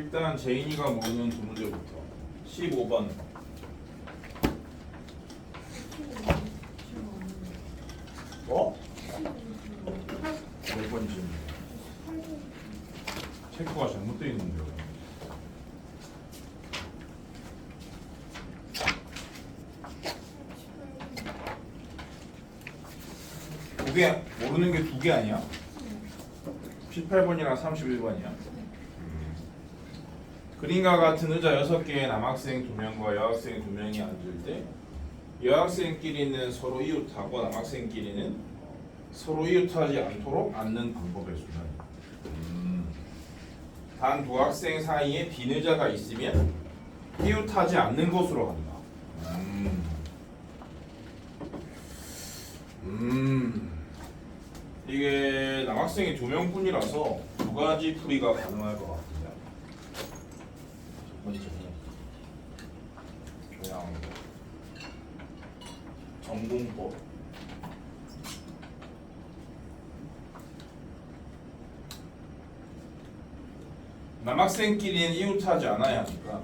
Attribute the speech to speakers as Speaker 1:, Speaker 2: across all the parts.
Speaker 1: 일단 제인이가 모르는 두 문제부터 15번 뭐? 몇 번지? 체크가 잘못되어 있는데요. 두 개, 모르는 게 두 개 아니야? 18번이랑 31번이야. 그림과 같은 의자 6개의 남학생 2명과 여학생 2명이 앉을 때 여학생끼리는 서로 이웃하고 남학생끼리는 서로 이웃하지 않도록 앉는 방법의 수는 단 두 학생 사이에 빈 의자가 있으면 이웃하지 않는 것으로 한다. 이게 남학생이 2명뿐이라서 두 가지 풀이가 가능할 것 같은데. 첫 번째는 그냥 전공법. 남학생끼리는 이웃하지 않아야 하니까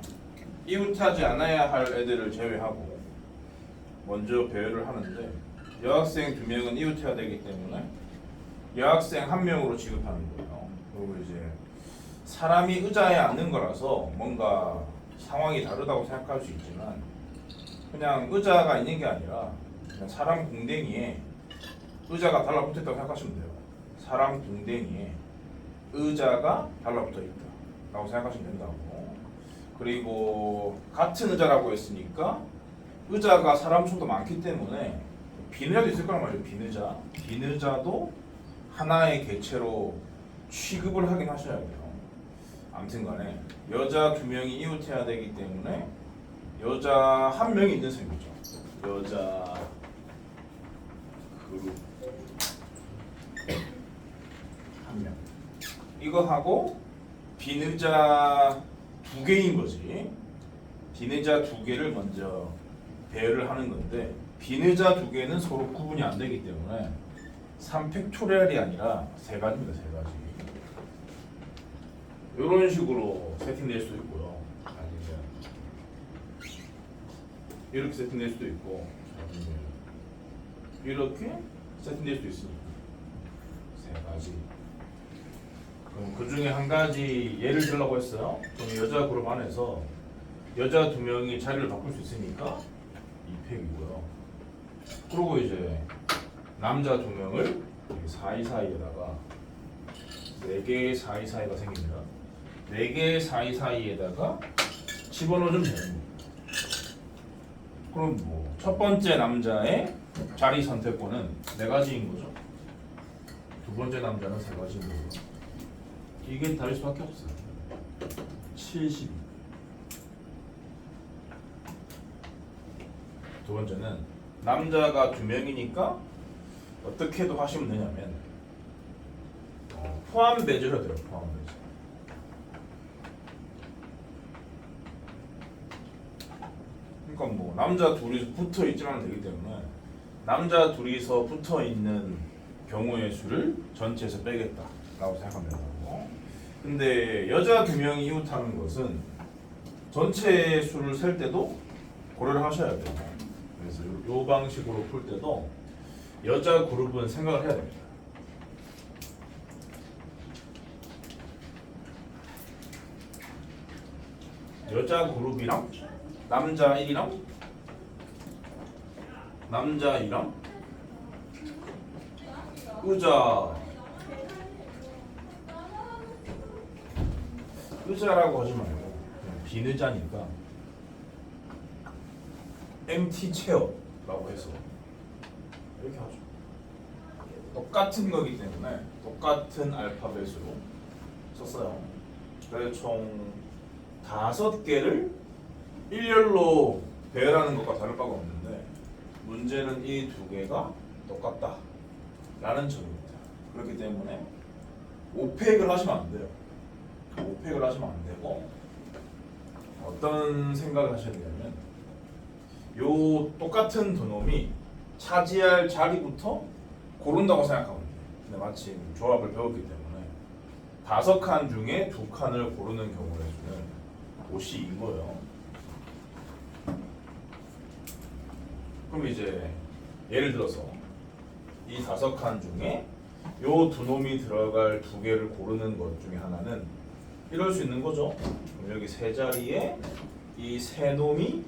Speaker 1: 이웃하지 않아야 할 애들을 제외하고 먼저 배열을 하는데 여학생 2명은 이웃해야 되기 때문에 여학생 1명으로 취급하는 거예요. 그리고 이제 사람이 의자에 앉는 거라서 뭔가 상황이 다르다고 생각할 수 있지만 그냥 의자가 있는 게 아니라 그냥 사람 궁뎅이에 의자가 달라붙었다고 생각하시면 돼요. 사람 궁뎅이에 의자가 달라붙어 있다 라고 생각하시면 된다고. 그리고 같은 의자라고 했으니까 의자가 사람 수도 많기 때문에 빈 의자도 있을 거란 말이에요. 빈 의자. 빈 의자도 하나의 개체로 취급을 하긴 하셔야 돼요. 아무튼 간에 여자 2명이 이웃해야 되기 때문에 여자 1명이 있는 셈이죠. 여자 그룹 1명. 이거 하고 빈 의자 2개인 거지. 빈 의자 2개를 먼저 배열을 하는 건데 빈 의자 2개는 서로 구분이 안 되기 때문에 3팩토리얼이 아니라 3가지입니다. 3가지. 이런 식으로 세팅될 수도 있고요. 아니면 이렇게 세팅될 수도 있고 아니면 이렇게 세팅될 수도 있으니까 3가지. 그럼 그 중에 한 가지 예를 들라고 했어요. 그럼 여자 그룹 안에서 여자 2명이 자리를 바꿀 수 있으니까 2팩이고요. 그리고 이제 남자 2명을 사이사이에다가 4개의 사이사이가 생깁니다. 4개의 사이사이에다가 집어넣으면 되는 거예요. 그럼 뭐 첫 번째 남자의 자리 선택권은 4가지인 거죠. 두 번째 남자는 3가지인 거죠. 이게 다를 수밖에 없어요. 70. 두 번째는 남자가 2명이니까 어떻게도 하시면 되냐면 포함 배제를 돼요. 포함 배제. 그러니까 뭐 남자 둘이 붙어 있지만 되기 때문에 남자 둘이서 붙어 있는 경우의 수를 전체에서 빼겠다라고 생각하면 되고, 근데 여자 2명이 이웃하는 것은 전체 수를 셀 때도 고려를 하셔야 돼요. 그래서 이 방식으로 풀 때도 여자 그룹은 생각을 해야 됩니다. 여자 그룹이랑 남자 1이랑 남자 2랑 의자라고 하지 말고 그냥 빈 의자니까 MT 체어라고 해서 이렇게 하죠. 똑같은 거기 때문에 똑같은 알파벳으로 썼어요. 그래서 총 5개를 일렬로 배열하는 것과 다를 바가 없는데 문제는 이 2개가 똑같다 라는 점입니다. 그렇기 때문에 5팩을 하시면 안 돼요. 5팩을 하시면 안 되고 어떤 생각을 하셔야 되냐면 요 똑같은 두 놈이 차지할 자리부터 고른다고 생각하면 돼요. 근데 마침 조합을 배웠기 때문에 5칸 중에 2칸을 고르는 경우의 수는 5C인 거예요. 그럼 이제 예를 들어서 이 5칸 중에 요 두 놈이 들어갈 2개를 고르는 것 중에 하나는 이럴 수 있는 거죠. 그럼 여기 세 자리에 이 세 놈이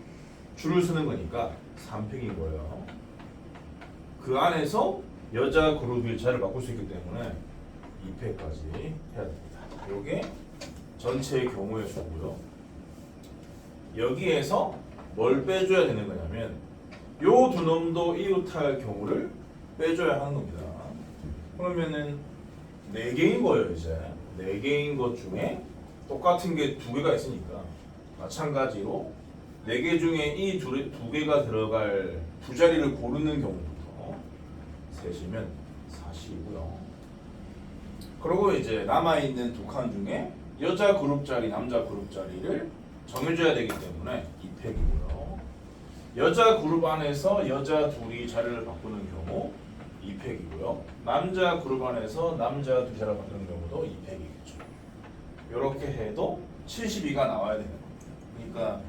Speaker 1: 줄을 서는 거니까 3팩인 거예요. 그 안에서 여자 그룹 일자를 바꿀 수 있기 때문에 2팩까지 해야 됩니다. 요게 전체의 경우의 수고요. 여기에서 뭘 빼줘야 되는 거냐면 요 두 놈도 이웃할 경우를 빼줘야 하는 겁니다. 그러면은 4개인 거예요. 이제 4개인 것 중에 똑같은 게 2개가 있으니까 마찬가지로 4개 중에 이 2개가 들어갈 두 자리를 고르는 경우부터 세시면 4시고요. 그리고 이제 남아있는 2칸 중에 여자 그룹 자리, 남자 그룹 자리를 정해줘야 되기 때문에 2팩이고요. 여자 그룹 안에서 여자 둘이 자리를 바꾸는 경우 2팩이고요. 남자 그룹 안에서 남자 두 자리를 바꾸는 경우도 2팩이겠죠. 이렇게 해도 72가 나와야 되는 겁니다. 그러니까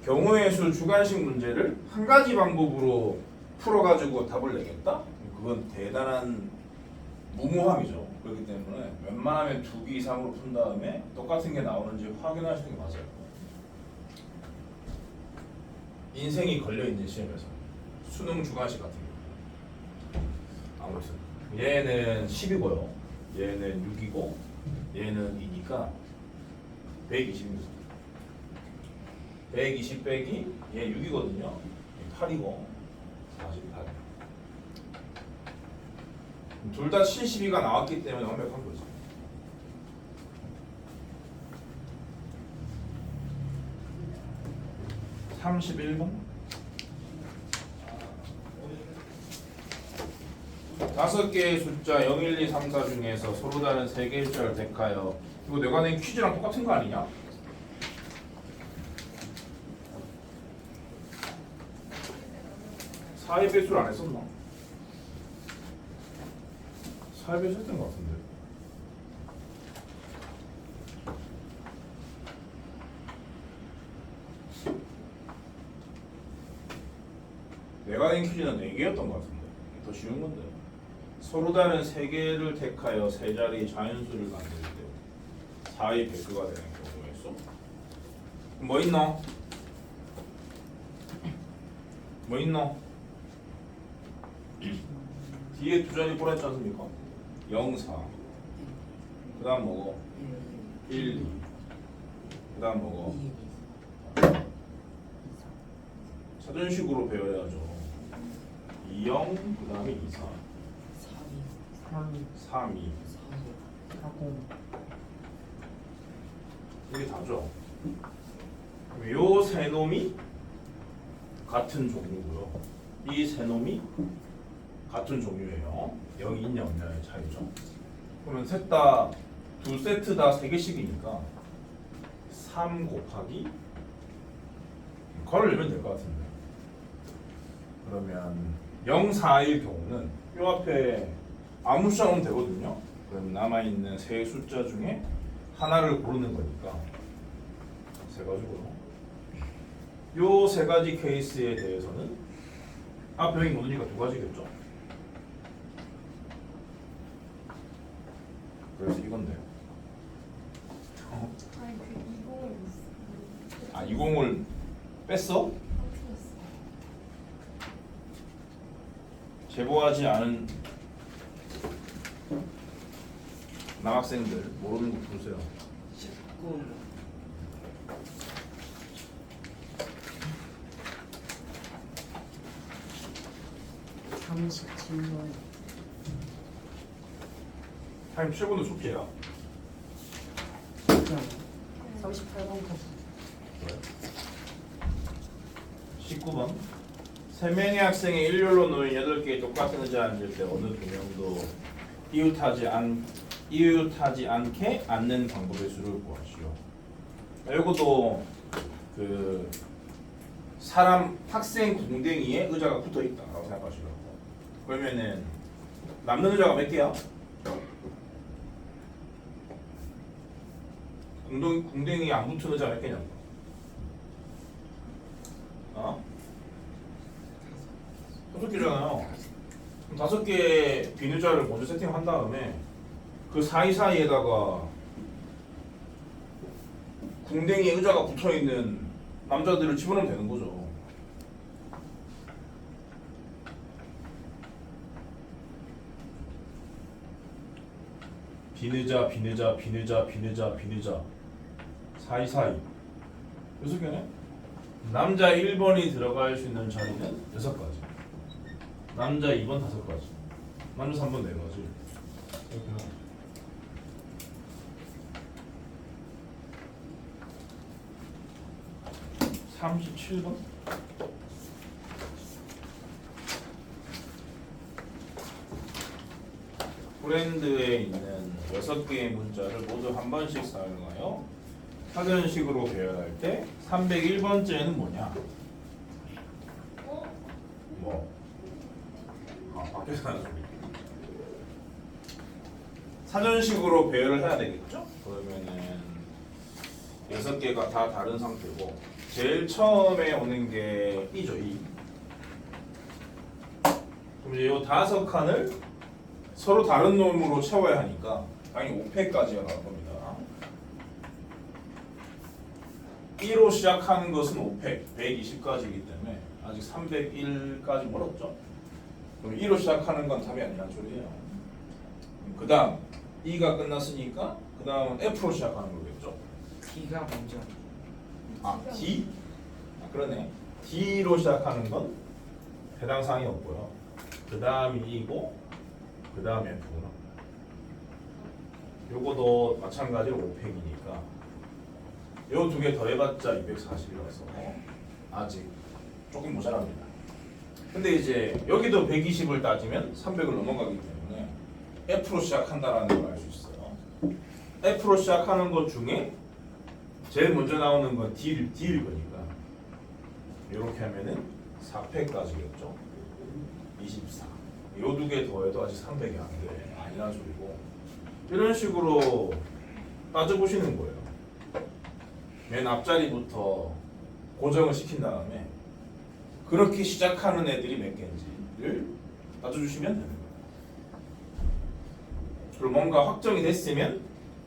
Speaker 1: 경우의 수 주관식 문제를 한 가지 방법으로 풀어가지고 답을 내겠다? 그건 대단한 무모함이죠. 그렇기 때문에 웬만하면 2개 이상으로 푼 다음에 똑같은 게 나오는지 확인하시는 게 맞아요. 인생이 걸려있는 시험에서 수능 주관식 같은 경우 아무튼 얘는 10이고요 얘는 6이고 얘는 2니까 120입니다. 120 빼기 얘 6이거든요 8이고 48 둘 다 72가 나왔기 때문에 완벽한 거죠. (31번) 5개의 숫자 0, 1, 2, 3, 4 중에서 서로 다른 3개의 숫자를 택하여 이거 내가 낸 퀴즈랑 똑같은 거 아니냐? 사의 배수를 안 했었나? 사의 배수 했던 것 같은데 내가 낸 퀴즈는 4개였던 것 같은데 더 쉬운 건데 서로 다른 3개를 택하여 세 자리 자연수를 만들 때 4의 배수가 되는 경우였어. 뭐 있노? 뭐 있노? 뒤에 두 자리 보냈지 않습니까? 0, 4 그 다음 뭐고? 1, 2 그 다음 뭐고? 사전식으로 배워야죠. 2, 0 그 다음에 2, 4 3, 2 이게 다죠. 요 세 놈이 같은 종류고요. 이 세 놈이 같은 종류예요. 0이 있냐 없냐의 차이죠. 그러면 셋 다 두 세트 다 3개씩이니까 3 곱하기 괄호를 열면 될 것 같은데 그러면 0, 4일 경우는 요 앞에 아무 숫자 넣으면 되거든요. 그럼 남아있는 세 숫자 중에 하나를 고르는 거니까 세 가지고요. 요 세 가지 케이스에 대해서는 앞에 여기 모르니까 2가지겠죠. 그래서 이건데
Speaker 2: 아니 그 20을
Speaker 1: 아 20을 뺐어? 제보하지 않은 남학생들 모르는 거 보세요.
Speaker 3: 19
Speaker 2: 37번
Speaker 1: 타임 7분도 숙제야.
Speaker 2: 38번까지
Speaker 1: 19번 세 명의 학생이 일렬로 놓인 8개의 똑같은 의자에 앉을 때 어느 두 명도 이웃하지 않게 앉는 방법의 수를 구하시오. 이것도 그 사람 학생 궁뎅이에 의자가 붙어 있다라고 생각하시라고. 그러면은 남는 의자가 몇 개야? 궁뎅이 안 붙은 의자 몇 개냐고. 어? 5개잖아요. 그럼 5개의 빈 의자를 먼저 세팅한 다음에 그 사이사이에다가 궁뎅이 의자가 붙어있는 남자들을 집어넣으면 되는 거죠. 빈 의자, 빈 의자, 빈 의자, 빈 의자, 빈 의자 사이사이 6개네? 남자 1번이 들어갈 수 있는 자리는 6가지, 남자 2번 5가지, 남자 3번 4가지. 이렇게 하면 37번? 브랜드에 있는 6개의 문자를 모두 한 번씩 사용하여 사전식으로 배열할 때 301번째는 뭐냐? 뭐? 밖에서 하는 소리. 사전식으로 배열을 해야 되겠죠? 그러면은 6개가 다 다른 상태고 제일 처음에 오는 게 E죠, E. 그럼 이제 이 5칸을 서로 다른 놈으로 채워야 하니까 당연히 5팩까지가 나올 겁니다. 1로 시작하는 것은 5팩, 120까지이기 때문에 아직 301까지 멀었죠. 그럼 2로 시작하는 건 답이 아니란 소리예요. 그 다음 E가 끝났으니까 그 다음은 F로 시작하는 거겠죠.
Speaker 3: D가 먼저.
Speaker 1: D? 그러네. D로 시작하는 건 해당 사항이 없고요. 그 다음이 E고 그 다음에 F구나. 요거도 마찬가지로 5팩이니까 요 2개 더해봤자 240이라서 아직 조금 모자랍니다. 근데 이제 여기도 120을 따지면 300을 넘어가기 때문에 F로 시작한다라는 걸 알 수 있어요. F로 시작하는 것 중에 제일 먼저 나오는 건 D일 거니까 이렇게 하면은 4팩까지겠죠. 24. 요 2개 더해도 아직 300이 안 돼. 아니란 소리고. 이런 식으로 따져보시는 거예요. 맨 앞자리부터 고정을 시킨 다음에 그렇게 시작하는 애들이 몇 개인지를 따져주시면 되는 거예요. 그리고 뭔가 확정이 됐으면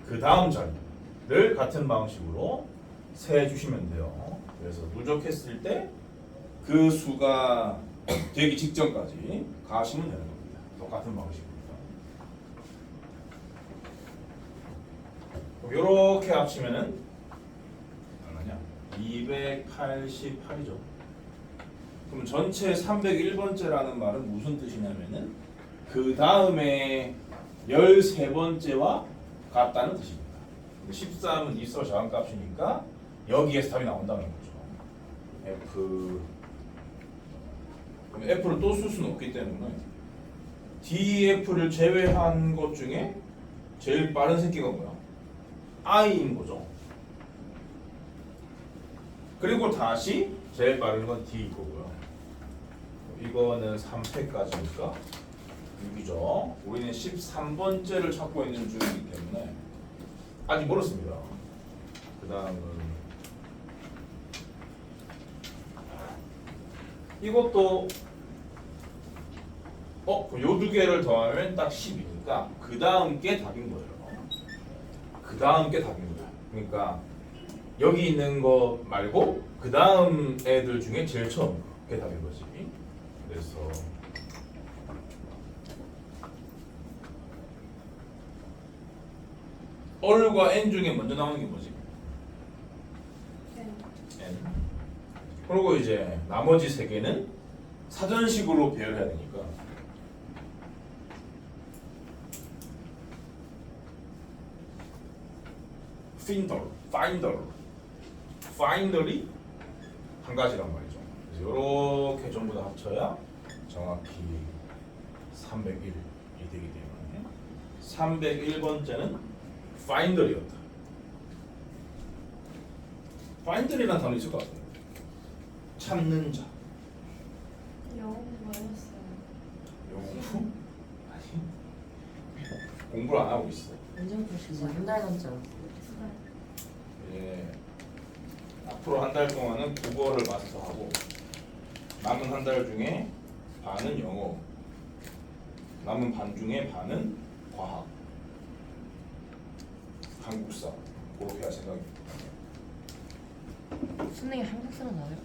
Speaker 1: 그 다음 자리를 같은 방식으로 세주시면 돼요. 그래서 누적했을 때 그 수가 되기 직전까지 가시면 되는 겁니다. 똑같은 방식입니다. 이렇게 합치면은 얼마냐? 288이죠. 그럼 전체 301번째라는 말은 무슨 뜻이냐면은 그 다음에 13번째와 같다는 뜻입니다. 13은 이서 저항값이니까 여기에서 답이 나온다는 거죠. F. 그럼 F를 또 쓸 수는 없기 때문에 DF를 제외한 것 중에 제일 빠른 새끼가 뭐야? I인 거죠. 그리고 다시 제일 빠른 건 D일 거고요. 이거는 3패까지니까 6이죠. 우리는 13번째를 찾고 있는 중이기 때문에 아직 멀었습니다. 그 다음은 이것도 그럼 요 2개를 더하면 딱 10이니까 그 다음 게 답인 거예요. 그 다음 게 답인 거야. 그러니까 여기 있는 거 말고 그 다음 애들 중에 제일 처음 게 답인 거지. 그래서 all과 n 중에 먼저 나오는 게 뭐지? n. 그리고 이제 나머지 3개는 사전식으로 배열해야 되니까 finder이 한 가지란 말이죠. 그래서 이렇게 전부 다 합쳐야 정확히 301이 되기 때문에 301번째는 finder이었다. finder이라는 단어 있을 것 같아요. 찾는 자.
Speaker 2: 영어 뭐였어요?
Speaker 1: 용품? 아니, 공부를 안 하고 있어.
Speaker 3: 완전 보시죠. 옛날 남자.
Speaker 1: 달 동안은 국어를 마스터하고 남은 한 달 중에 반은 영어, 남은 반 중에 반은 과학, 한국사 그렇게 할 생각입니다.
Speaker 3: 수능에 한국사는 나와요?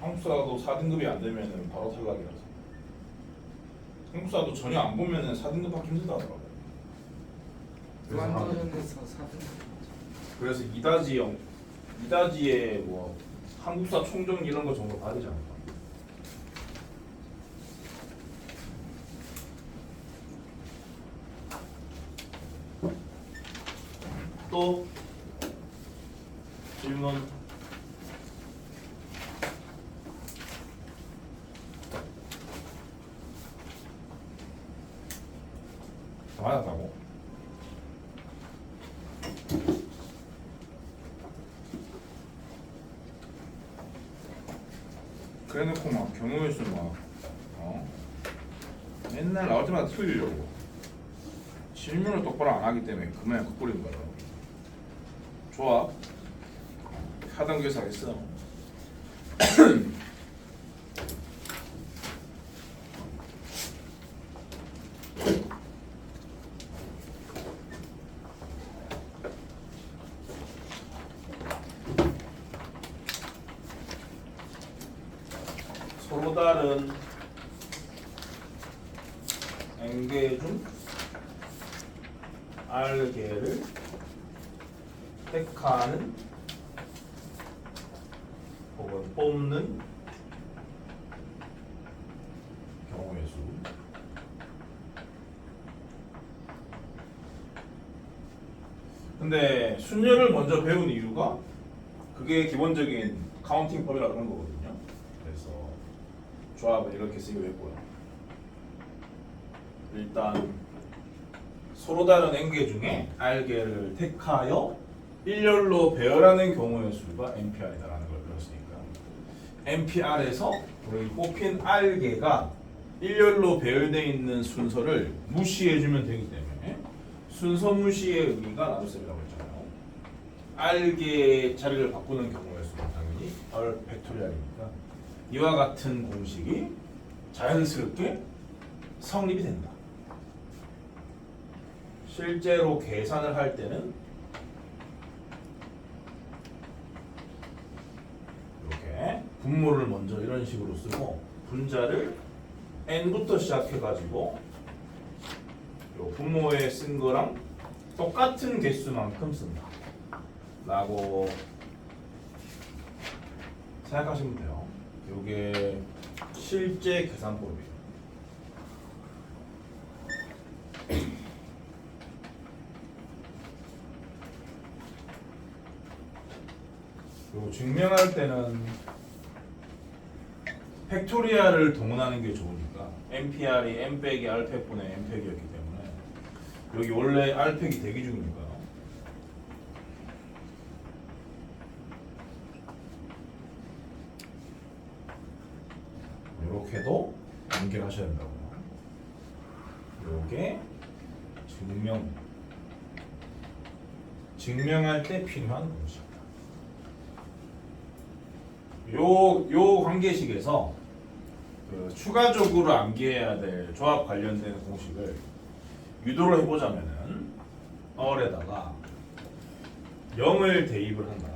Speaker 1: 한국사도 4등급이 안 되면 바로 탈락이라서 한국사도 전혀 안 보면 4등급 받기 힘들다 하더라고요.
Speaker 4: 완전에서 4등.
Speaker 1: 그래서 이다지에 뭐 한국사 총정 이런 거 정도 봐야 되지 않을까? 또 질문. 다 맞았다고? 그래놓고 막 경우의 수 막 맨날 나올 때마다 틀리려고 질문을 똑바로 안 하기 때문에 그만 겉버리는 거야. 좋아. 하던 교사 하겠어. 서로 다른 N개 중 R개를 택하는 혹은 뽑는 경우의 수. 근데 순열을 먼저 배운 이유가 그게 기본적인 카운팅법이라 그런 거거든요. 그래서 조합을 이렇게 쓰기로 했고요. 일단 서로 다른 N개 중에 R개를 택하여 일렬로 배열하는 경우의 수가 NPR이다라는 걸 배웠으니까 NPR에서 우리 뽑힌 R개가 일렬로 배열되어 있는 순서를 무시해주면 되기 때문에 순서 무시의 의미가 나눗셈이라고 했잖아요. R개 자리를 바꾸는 경우의 수는 당연히 R 팩토리얼이니까 이와 같은 공식이 자연스럽게 성립이 된다. 실제로 계산을 할 때는 이렇게 분모를 먼저 이런 식으로 쓰고 분자를 n부터 시작해가지고 요 분모에 쓴 거랑 똑같은 개수만큼 쓴다 라고 생각하시면 돼요. 요게 실제 계산법이에요. 그리고 증명할 때는 팩토리얼을 동원하는 게 좋으니까 NPR이 n 빼기 r 팩분의 n 팩이었기 때문에 여기 원래 r 팩이 대기 중이니까요. 이렇게도 연결하셔야 된다고요. 요게 증명할 때 필요한 공식. 요 관계식에서 그 추가적으로 암기해야 될 조합 관련된 공식을 유도를 해보자면은 얼에다가 0을 대입을 한다.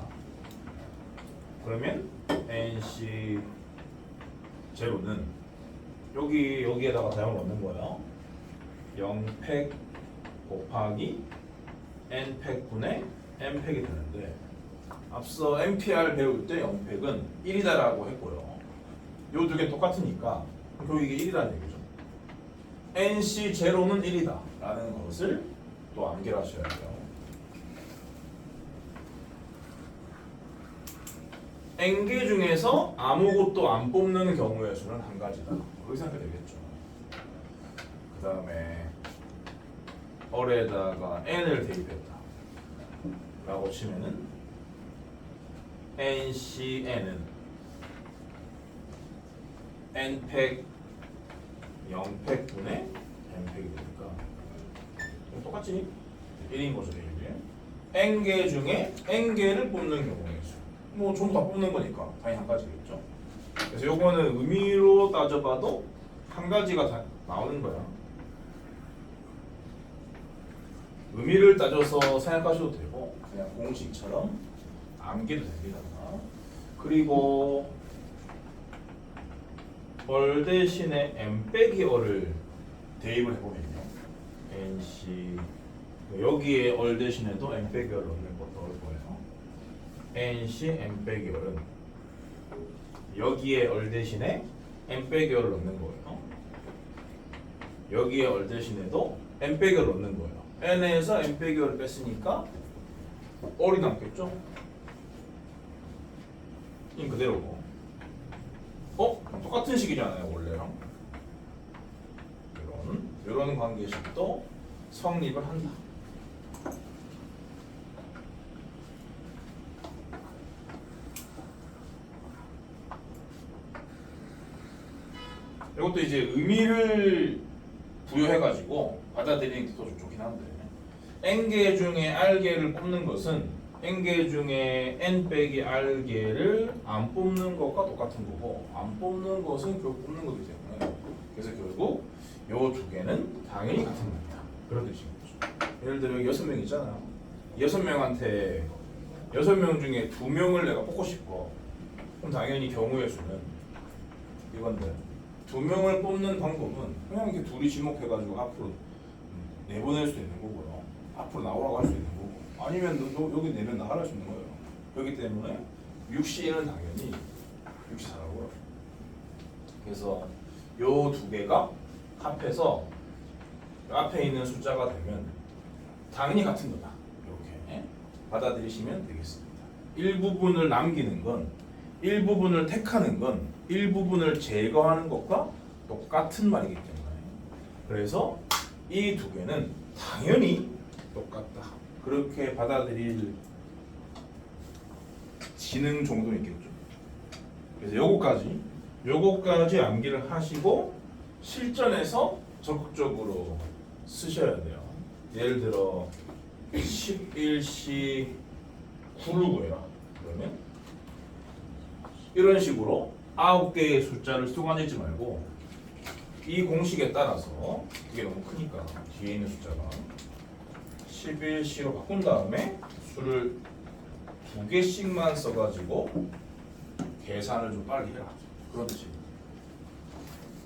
Speaker 1: 그러면 NC 제로는 여기에다가 다형을 넣는 거예요. 0팩 곱하기 n팩분의 n팩이 되는데 앞서 NPR 배울 때 0팩은 1이다라고 했고요. 요 두 개 똑같으니까 결국 이게 1이라는 얘기죠. NC 제로는 1이다 라는 것을 또 암기를 하셔야 돼요. N개 중에서 아무것도 안 뽑는 경우의 수는 한 가지다. 그렇게 생각이 되겠죠. 그 다음에 얼에다가 n을 대입했다 라고 치면은 NCN은 n팩 0팩분의 n팩이 되니까 똑같지? 1인 거죠. 이게 n개 중에 n개를 뽑는 경우의 수. 뭐 전부 다 뽑는 거니까 당연히 한 가지겠죠. 그래서 요거는 의미로 따져봐도 한 가지가 다 나오는 거야. 의미를 따져서 생각하셔도 되고 그냥 공식처럼 암기도 됩니다. 그리고 얼 대신에 m 빼기 어를 대입을 해보면요. nc 여기에 얼 대신에도 m 빼기 어를 넣는 것도 넣을 거예요. nc m 빼기 어는 여기에 얼 대신에 m 빼기 어를 넣는 거예요. 여기에 얼 대신에도 m 빼기 어를 넣는 거예요. n에서 m 빼기 어를 뺐으니까 얼이 남겠죠? 이 그대로고. 똑같은 식이잖아요 원래랑. 이런 관계식도 성립을 한다. 이것도 이제 의미를 부여해가지고 받아들이는 게 더 좋긴 한데 n개 중에 r개를 뽑는 것은 n개 중에 n 빼기 r개를 안 뽑는 것과 똑같은 거고 안 뽑는 것은 결국 뽑는 거기 때문에 그래서 결국 요 두 개는 당연히 같은 겁니다. 그런 뜻인 거죠. 예를 들어 여기 6명 있잖아요. 6명한테 6명 중에 2명을 내가 뽑고 싶어. 그럼 당연히 경우의 수는 이건데 2명을 뽑는 방법은 그냥 이렇게 둘이 지목해가지고 앞으로 내보낼 수 있는 거고요. 앞으로 나오라고 할 수 있는 거고 아니면 여기 내면 나가라 할 수 있는 거예요. 그렇기 때문에 6C는 당연히 6C4라고요. 그래서 요 두 개가 합해서 앞에 있는 숫자가 되면 당연히 같은 거다. 이렇게 받아들이시면 되겠습니다. 일부분을 남기는 건 일부분을 택하는 건 일부분을 제거하는 것과 똑같은 말이기 때문에 그래서 이 두 개는 당연히 똑같다. 그렇게 받아들일 지능 정도 있겠죠. 그래서 요거까지 암기를 하시고 실전에서 적극적으로 쓰셔야 돼요. 예를 들어 11시 9를 구해라. 그러면 이런 식으로 9개의 숫자를 쓰고 앉지 말고 이 공식에 따라서 이게 너무 크니까 뒤에 있는 숫자가 11C로 바꾼 다음에 수를 2개씩만 써가지고 계산을 좀 빨리 해라. 그런 뜻입니다.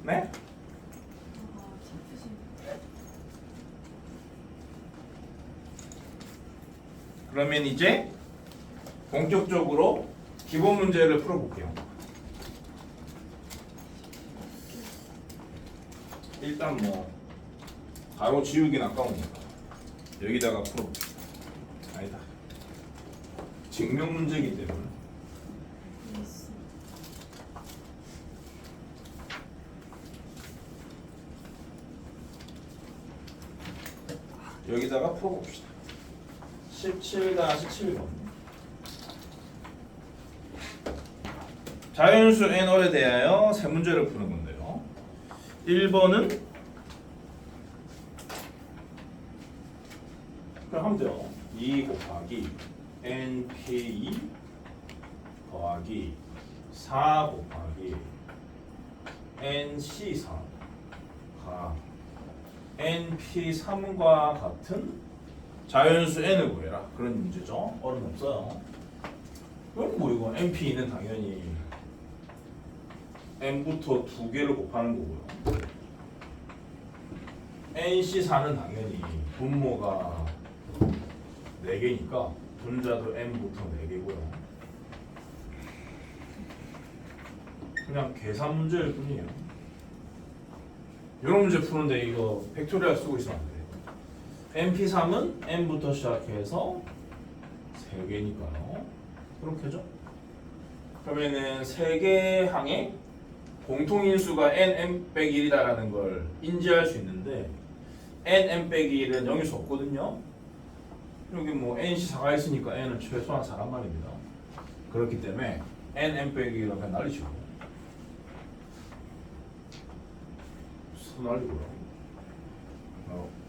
Speaker 1: 네? 그러면 이제 본격적으로 기본 문제를 풀어볼게요. 일단 뭐 가로 지우기는 아까우니까 여기다가 풀어봅시다. 아니다. 증명 문제이기 때문에 여기다가 풀어봅시다. 17-7번 자연수 n어에 대하여 세 문제를 푸는 건데요. 1번은 그럼 하면 돼요. 2 곱하기 np 더하기 4 곱하기 nc3가 np3과 같은 자연수 n을 구해라. 그런 문제죠. 어른 없어요. 그럼 뭐 이거 np는 당연히 n부터 2개를 곱하는 거고요. nc4는 당연히 분모가 4개니까 분자도 n부터 4개고요. 그냥 계산 문제일 뿐이에요. 이런 문제 푸는데 이거 팩토리얼 쓰고 있으면 안 돼요. np3은 n부터 시작해서 3개니까요. 그렇게죠? 그러면은 3개 항에 공통인수가 n(m)1이다라는 걸 인지할 수 있는데 n(m)1은 0일 수 없거든요. 여기 뭐 nc4가 있으니까 n은 최소한 4란 말입니다. 그렇기 때문에 n(m)1은 그냥 날리시고 날리고요.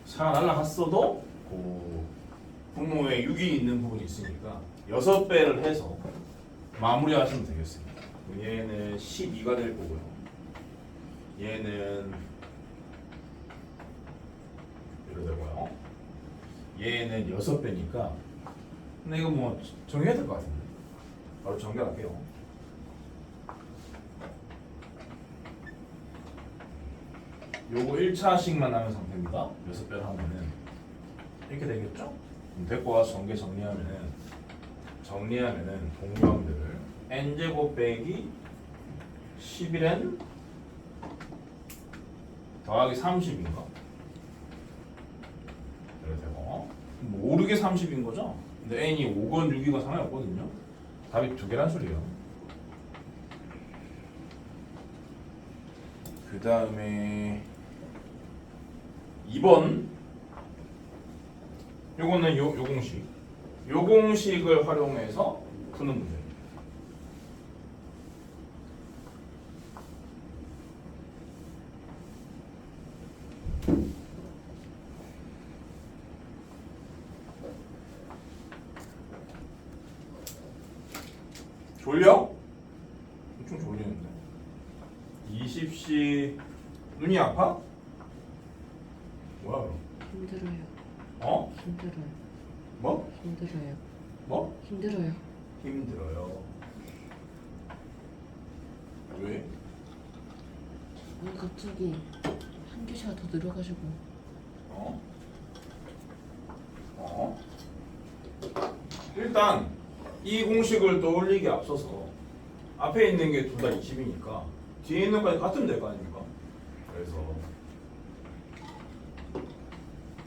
Speaker 1: 4 날라갔어도 그 분모에 6이 있는 부분이 있으니까 6배를 해서 마무리하시면 되겠습니다. 얘는 12가 될 거고요. 얘는 이렇게 되고요. 얘는 6배니까 근데 이거 뭐 정해야 될 것 같은데 바로 정리할게요. 요거 1차식만 남은 상태입니다. 6배를 하면은 이렇게 되겠죠? 데리고 와서 정리하면은 동류항들을 n제곱 빼기 11n 더하기 30인가? 이렇게 되고 뭐 5, 6에 30인 거죠? 근데 n이 5건 6이건 상관이 없거든요. 답이 2개란 소리예요. 그 다음에 2번 요거는 요 공식 요 공식을 활용해서 푸는 문제입니다. 졸려? 엄청 졸리는데 20시 눈이 아파? 뭐야 그럼?
Speaker 3: 힘들어요.
Speaker 1: 어?
Speaker 3: 힘들어요.
Speaker 1: 뭐?
Speaker 3: 힘들어요.
Speaker 1: 뭐?
Speaker 3: 힘들어요.
Speaker 1: 힘들어요. 왜?
Speaker 3: 아니 갑자기 한 교시가 더 늘어가지고
Speaker 1: 어? 어? 일단 이 공식을 떠올리기 앞서서 앞에 있는 게 둘 다 20이니까 뒤에 있는 거까지 같으면 될 거 아닙니까? 그래서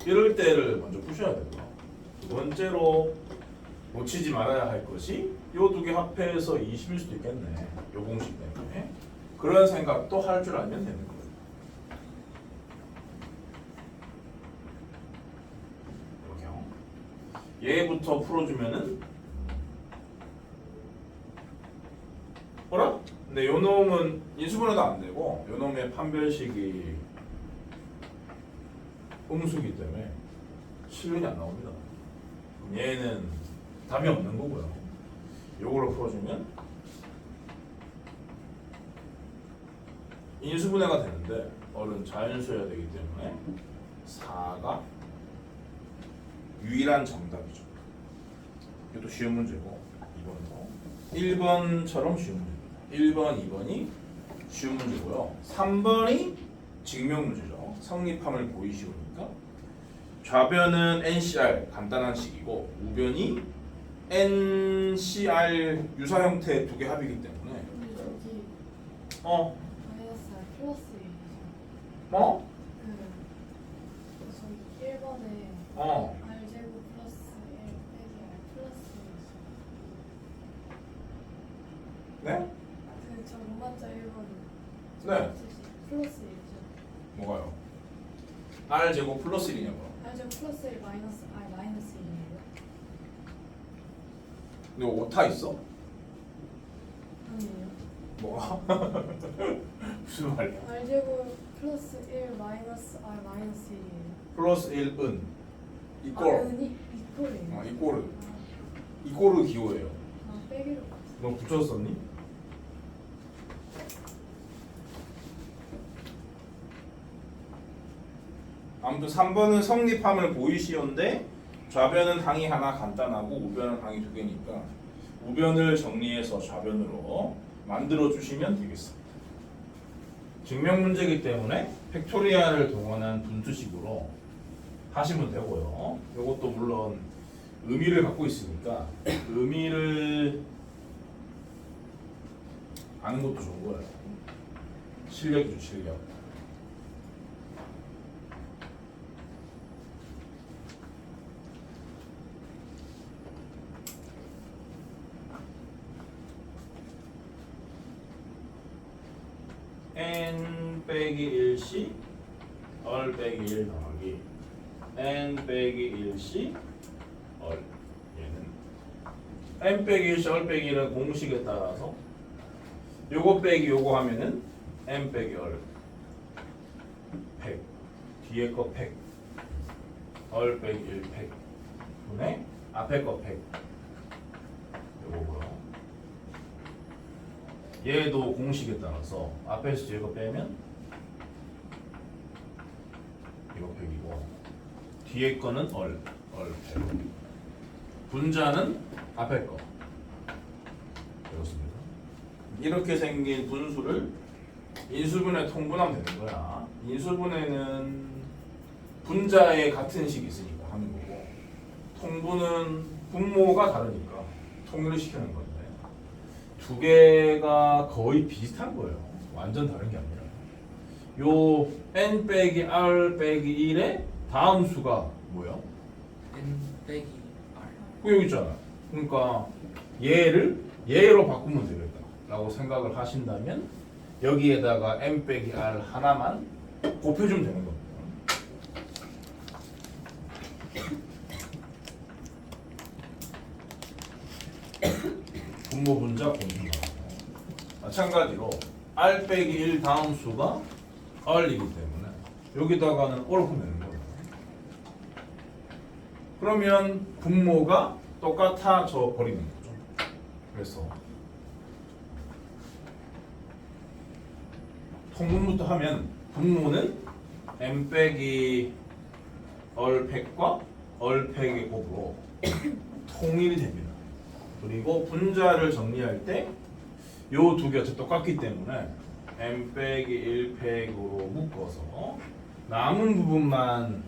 Speaker 1: 이럴 때를 먼저 푸셔야 되고요. 두 번째로 놓치지 말아야 할 것이 요 두 개 합해서 20일 수도 있겠네. 요 공식 때문에. 그런 생각도 할 줄 알면 되는 거예요. 이렇게요. 얘부터 풀어주면은 뭐라? 근데 요 놈은 인수분해도 안 되고 요 놈의 판별식이 음수기 때문에 실근이 안 나옵니다. 그럼 얘는 답이 없는 거고요. 요걸로 풀어주면 인수분해가 되는데 얼은 자연수여야 되기 때문에 4가 유일한 정답이죠. 이것도 쉬운 문제고 2번도 1번처럼 쉬운 문제입니다. 1번, 2번이 쉬운 문제고요. 3번이 증명 문제죠. 성립함을 보이시오니까 좌변은 NCR 간단한 식이고 우변이 NCR 유사 형태 두 개 합이기 때문에
Speaker 2: 근데 저기 마이너스 R 플러스 1이죠.
Speaker 1: 뭐?
Speaker 2: 저기 1번에 R 제곱 플러스 1 빼기 R 플러스 1이죠.
Speaker 1: 네?
Speaker 2: 저 로마자 1번
Speaker 1: 네.
Speaker 2: 플러스 1이죠.
Speaker 1: 뭐가요? R 제곱 플러스 1이냐고.
Speaker 2: R 제곱 플러스 1 마이너스 R 마이너스 1이에요.
Speaker 1: 근데 오타 있어?
Speaker 2: 아니에요.
Speaker 1: 뭐가? 무슨 말이야?
Speaker 2: R 제곱 플러스 1 마이너스 R 마이너스 1이에요.
Speaker 1: 플러스 1은 이꼴.
Speaker 2: 은이 이꼴이에요.
Speaker 1: 이꼴을 이꼴을 기호예요.
Speaker 2: 빼기로 봤어.
Speaker 1: 너 붙였었니? 아무튼 3번은 성립함을 보이시오인데 좌변은 항이 하나 간단하고 우변은 항이 두 개니까 우변을 정리해서 좌변으로 만들어 주시면 되겠습니다. 증명 문제이기 때문에 팩토리얼을 동원한 분수식으로 하시면 되고요. 이것도 물론 의미를 갖고 있으니까 의미를 아는 것도 좋은 거예요. 실력이죠, 실력. n 빼기 1시 얼 빼기 1 더하기 n 빼기 1시 얼. 얘는 n 빼기 1시 얼 빼기 1은 공식에 따라서 요거 빼기 요거 하면은 n 빼기 얼 100 뒤에 거 100 얼 빼기 1 100 분의 앞에 거 100 요거고요. 얘도 공식에 따라서 앞에서 이거 빼면 이거 100이고 뒤에 거는 얼 100. 분자는 앞에 거. 이렇습니다. 이렇게 생긴 분수를 인수분해 통분하면 되는 거야. 인수분해는 분자에 같은 식이 있으니까 하는 거고, 통분은 분모가 다르니까 통일을 시키는 건데, 두 개가 거의 비슷한 거예요. 완전 다른 게 아니라. 요 n 빼기 r 빼기 1의 다음 수가 뭐야?
Speaker 4: n 빼기 r.
Speaker 1: 여기 있잖아. 그러니까 얘로 바꾸면 되겠다 라고 생각을 하신다면 여기에다가 n 빼기 r 하나만 곱해주면 되는 겁니다. 분모 분자 공분자. 마찬가지로 r 빼기 1 다음 수가 r이기 때문에 여기다가는 옳고 되는 거예요. 그러면 분모가 똑같아져 버리는 거죠. 그래서 통분부터 하면 분모는 m 빼기 얼팩과 얼팩의 곱으로 통일이 됩니다. 그리고 분자를 정리할 때 요 두 개 어차피 똑같기 때문에 m 빼기 1팩으로 묶어서 남은 부분만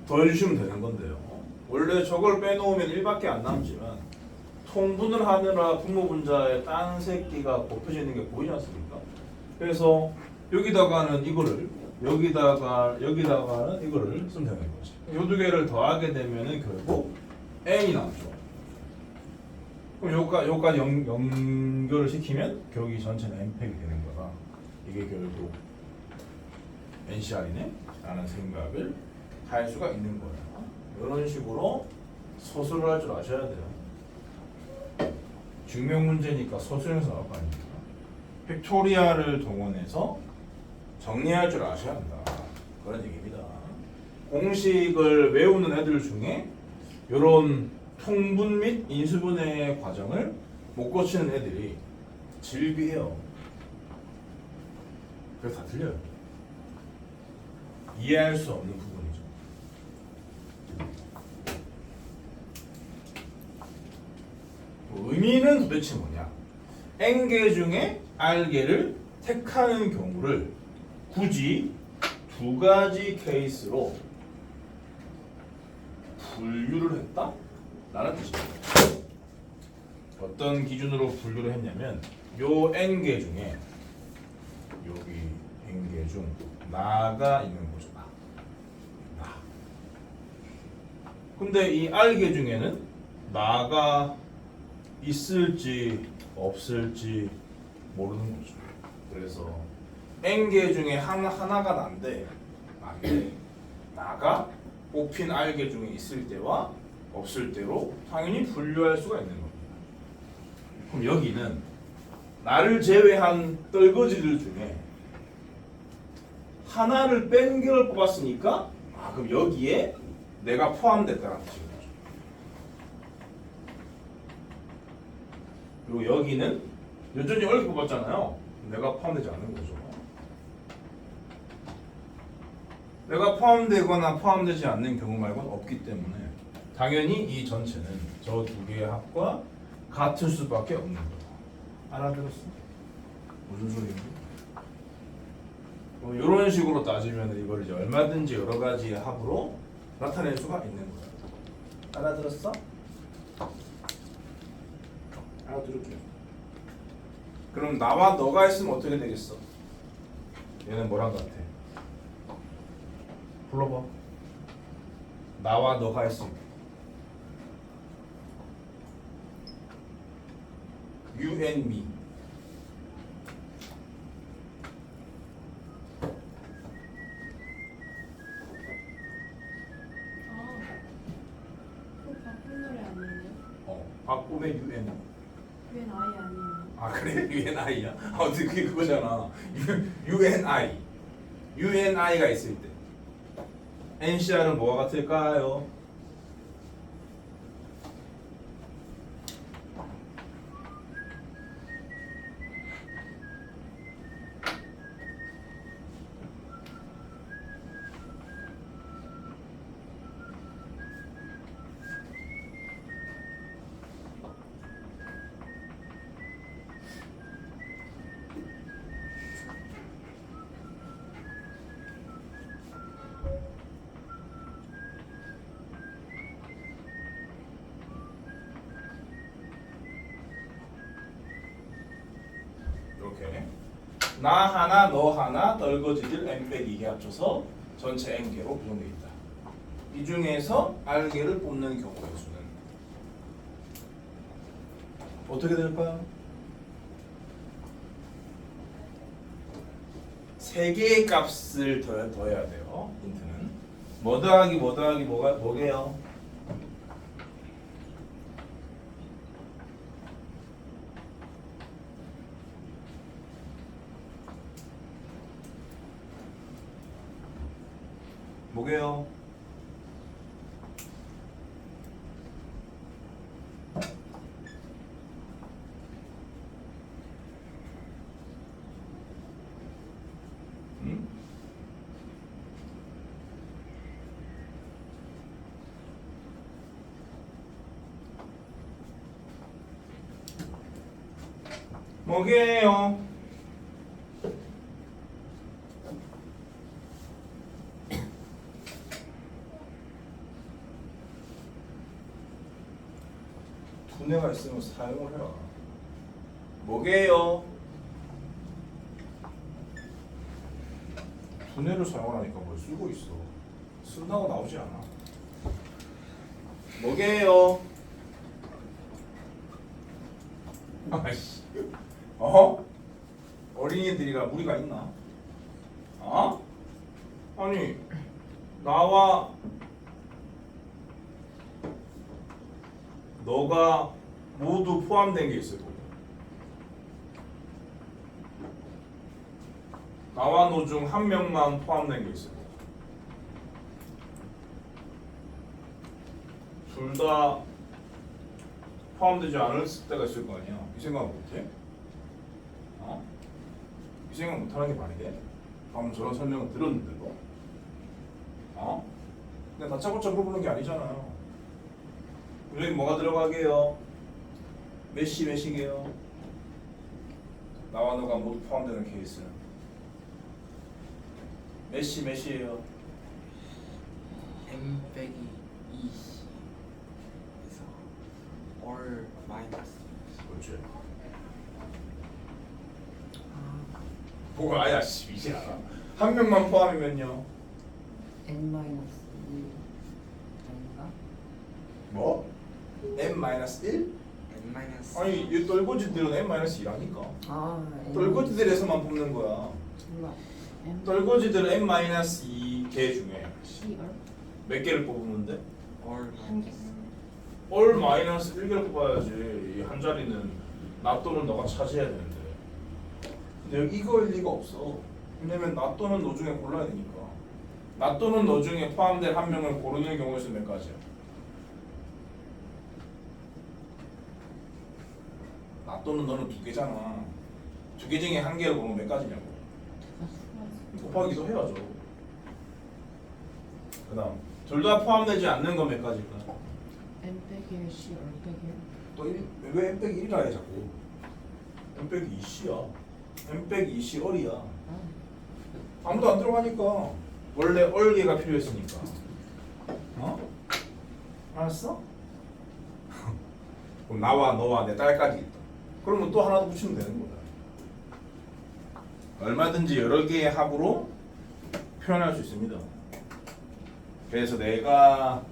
Speaker 1: 더해주시면 되는 건데요. 원래 저걸 빼놓으면 1밖에 안 남지만 통분을 하느라 분모 분자에 딴 새끼가 곱해지는 게 보이지 않습니까? 그래서 여기다가는 이거를 여기다가는 이거를 쓰면 되는 거지. 요 두 개를 더하게 되면은 결국 n이 남죠. 그럼 요까지 연결을 시키면 여기 전체는 n팩이 되는 거라 이게 결국 NCR이네 라는 생각을 할 수가 있는 거예요. 이런 식으로 소수를 할 줄 아셔야 돼요. 증명 문제니까 소수에서 나올 거 아닙니까? 팩토리얼을 동원해서 정리할 줄 아셔야 한다. 그런 얘기입니다. 공식을 외우는 애들 중에 이런 통분 및 인수분해 과정을 못 거치는 애들이 질비해요. 그래서 다 틀려요. 이해할 수 없는 부분이죠. 의미는 도대체 뭐냐? n개 중에 r개를 택하는 경우를 굳이 두 가지 케이스로 분류를 했다? 라는 뜻입니다. 어떤 기준으로 분류를 했냐면 요 n개 중에 여기 n개 중 나가 있는 거죠. 나. 근데 이 r개 중에는 나가 있을지 없을지 모르는 거죠. 그래서 n개 중에 하나가 난데 나가 뽑힌 r개 중에 있을 때와 없을 때로 당연히 분류할 수가 있는 겁니다. 그럼 여기는 나를 제외한 떨거지들 중에 하나를 뺀 개를 뽑았으니까 그럼 여기에 내가 포함됐다는 뜻인 거죠. 그리고 여기는 여전히 얼게 뽑았잖아요. 내가 포함되지 않는 거죠. 내가 포함되거나 포함되지 않는 경우 말고는 없기 때문에 당연히 이 전체는 저 두 개의 합과 같을 수밖에 없는 거다. 알아들었어? 무슨 소리인지? 이런 식으로 따지면 이걸 이제 얼마든지 여러 가지의 합으로 나타낼 수가 있는 거야. 알아들었어? 알아들을게요. 그럼 나와 너가 있으면 어떻게 되겠어? 얘는 뭐랑 같아? 불러봐. 나와 너가 있으면 You and me.
Speaker 2: 그거 바쁜 노래 아니에요?
Speaker 1: 바꾸면 You and me.
Speaker 2: 웬 아이 아니에요?
Speaker 1: 그래? You and I야? 어떻게 그게 그거잖아. You and I. You and I가 있을 때 NCR은 뭐가 같을까요? 이렇게 나 하나 너 하나 떨거지들 n 빼기 2개 합쳐서 전체 n개로 구성되어 있다. 이 중에서 r개를 뽑는 경우의 수는 어떻게 될까요? 3개의 값을 더해야 돼요. 힌트는 뭐 더하기 뭐게요? 뭐게요? 응? 뭐게요? 분해가 있으면 사용을 해라. 뭐게요? 분해를 사용하니까 뭘 쓰고 있어. 쓴다고 나오지 않아. 뭐게요? 아이씨. 어린이들이라 무리가 있나? 아니 나와 너가 모두 포함된 게 있을 거고 나와 너 중 한 명만 포함된 게 있을 거고 둘 다 포함되지 않을 때가 있을 거 아니야. 이 생각 못해? 이 생각 못하는 게 말이 돼? 방금 저런 설명을 들었는데도 근데 다짜고짜 물어보는 게 아니잖아요. 여기 뭐가 들어가게요? 몇시게요? 나와 너가 모두 포함되는 케이스 몇시예요?
Speaker 4: n 빼기 2c 에서 all 마이너스
Speaker 1: 그렇지. 뭐가 아야 씨 이제 알아. 한 명만 포함이면요.
Speaker 3: n-1 아닌가?
Speaker 1: 뭐? n-1?
Speaker 4: n 마이너스
Speaker 1: 아니 이 떨거지들은 n-1이라니까.
Speaker 3: 아,
Speaker 1: 떨거지들에서만 뽑는 거야.
Speaker 3: 몰라. n
Speaker 1: 떨거지들은 n-2개 중에
Speaker 3: c 얼?
Speaker 1: 몇 개를 뽑는데?
Speaker 4: all
Speaker 3: 한 개.
Speaker 1: all 1개를 뽑아야지. 이 한 자리는 나 또는 너가 차지해야 되는데. 근데 여기 이거일 리가 없어. 왜냐면 나 또는 너 중에 골라야 되니까. 나 또는 너 중에 포함된 한 명을 고르는 경우의 수는 몇 가지야? 나 또는 너는 2개잖아. 2개 중에 한 개를 고르면 몇 가지냐고. 곱하기도 해야죠. 그 다음 둘 다 포함되지 않는 건 몇 가지일까?
Speaker 3: n 빼기 1 c 얼 빼기 1?
Speaker 1: 또 왜 n 빼기 1이라 해 자꾸. n 빼기 2c야. n 빼기 2c 얼이야.
Speaker 3: 아,
Speaker 1: 아무도 안 들어가니까. 원래 얼개가 필요했으니까. 알았어? 그럼 나와 너와 내 딸까지 있다. 그러면 또 하나 더 붙이면 되는 거다. 얼마든지 여러 개의 합으로 표현할 수 있습니다. 그래서 내가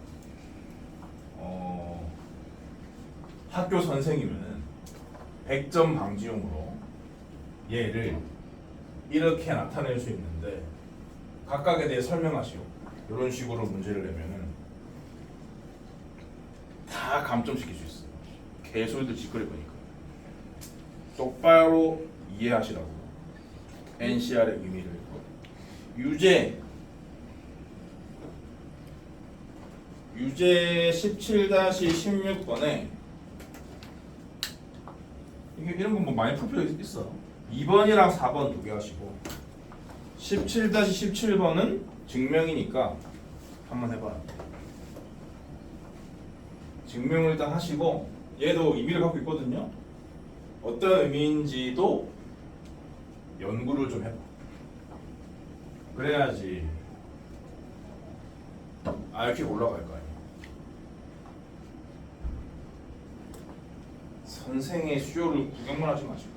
Speaker 1: 학교 선생이면은 100점 방지용으로 얘를 이렇게 나타낼 수 있는데 각각에 대해 설명하시오. 이런 식으로 문제를 내면은 다 감점시킬 수 있어요. 개소리도 짓거릴 거니까. 똑바로 이해하시라고. NCR의 의미를. 유제 17-16번에 이게 이런 건 뭐 많이 풀 필요 있어. 2번이랑 4번 두 개 하시고 17-17번은 증명이니까 한번 해봐요. 증명을 일단 하시고 얘도 의미를 갖고 있거든요. 어떤 의미인지도 연구를 좀 해봐. 그래야지 이렇게 올라갈 거 아니야. 선생의 수요를 구경만 하지 마시고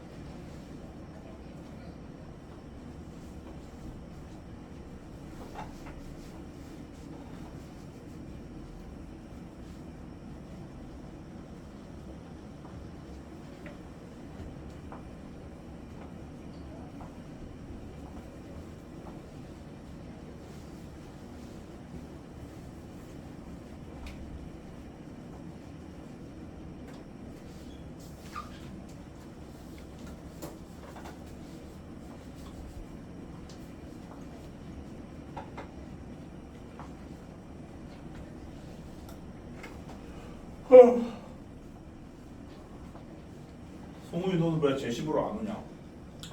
Speaker 1: 송우이 너는 왜 제시부로 안 오냐?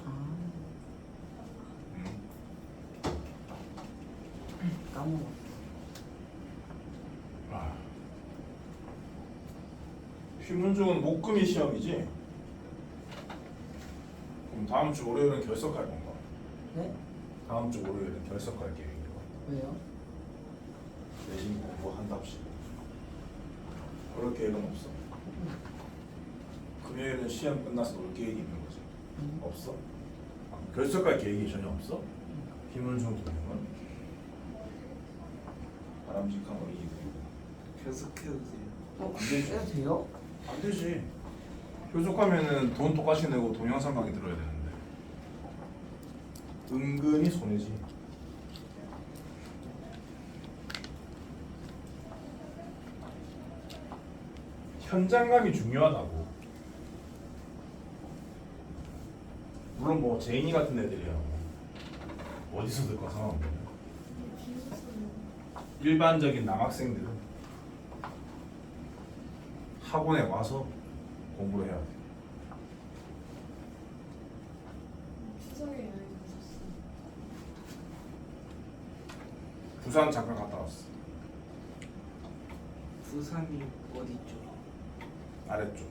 Speaker 3: 아. 까먹었어.
Speaker 1: 아. 휘문중은 목금이 시험이지? 그럼 다음 주 월요일은 결석할 건가?
Speaker 3: 네?
Speaker 1: 다음 주 월요일은 결석할 계획인가?
Speaker 3: 왜요?
Speaker 1: 내신 공부한답시. 그럴 계획은 없어. 금요일은 시험 끝나서 놀 계획이 있는 거지. 없어? 아, 결석할 계획이 전혀 없어? 휘문중 동영은 바람직한 어린이들이고.
Speaker 4: 계속해도 돼요.
Speaker 3: 어?
Speaker 1: 안 되지.
Speaker 3: 해도 돼요?
Speaker 1: 안 되지. 결석하면은 돈 똑같이 내고 동영상 강의 들어야 되는데 은근히 손해지. 현장감이 중요하다고. 물론 뭐 제인이 같은 애들이야 어디서 듣고 상관없거든.
Speaker 2: 이게 비웃음.
Speaker 1: 일반적인 남학생들은 학원에 와서 공부를 해야 돼.
Speaker 2: 추석에 여행 가셨어.
Speaker 1: 부산 잠깐 갔다 왔어.
Speaker 4: 부산이 어디죠?
Speaker 1: 아래쪽.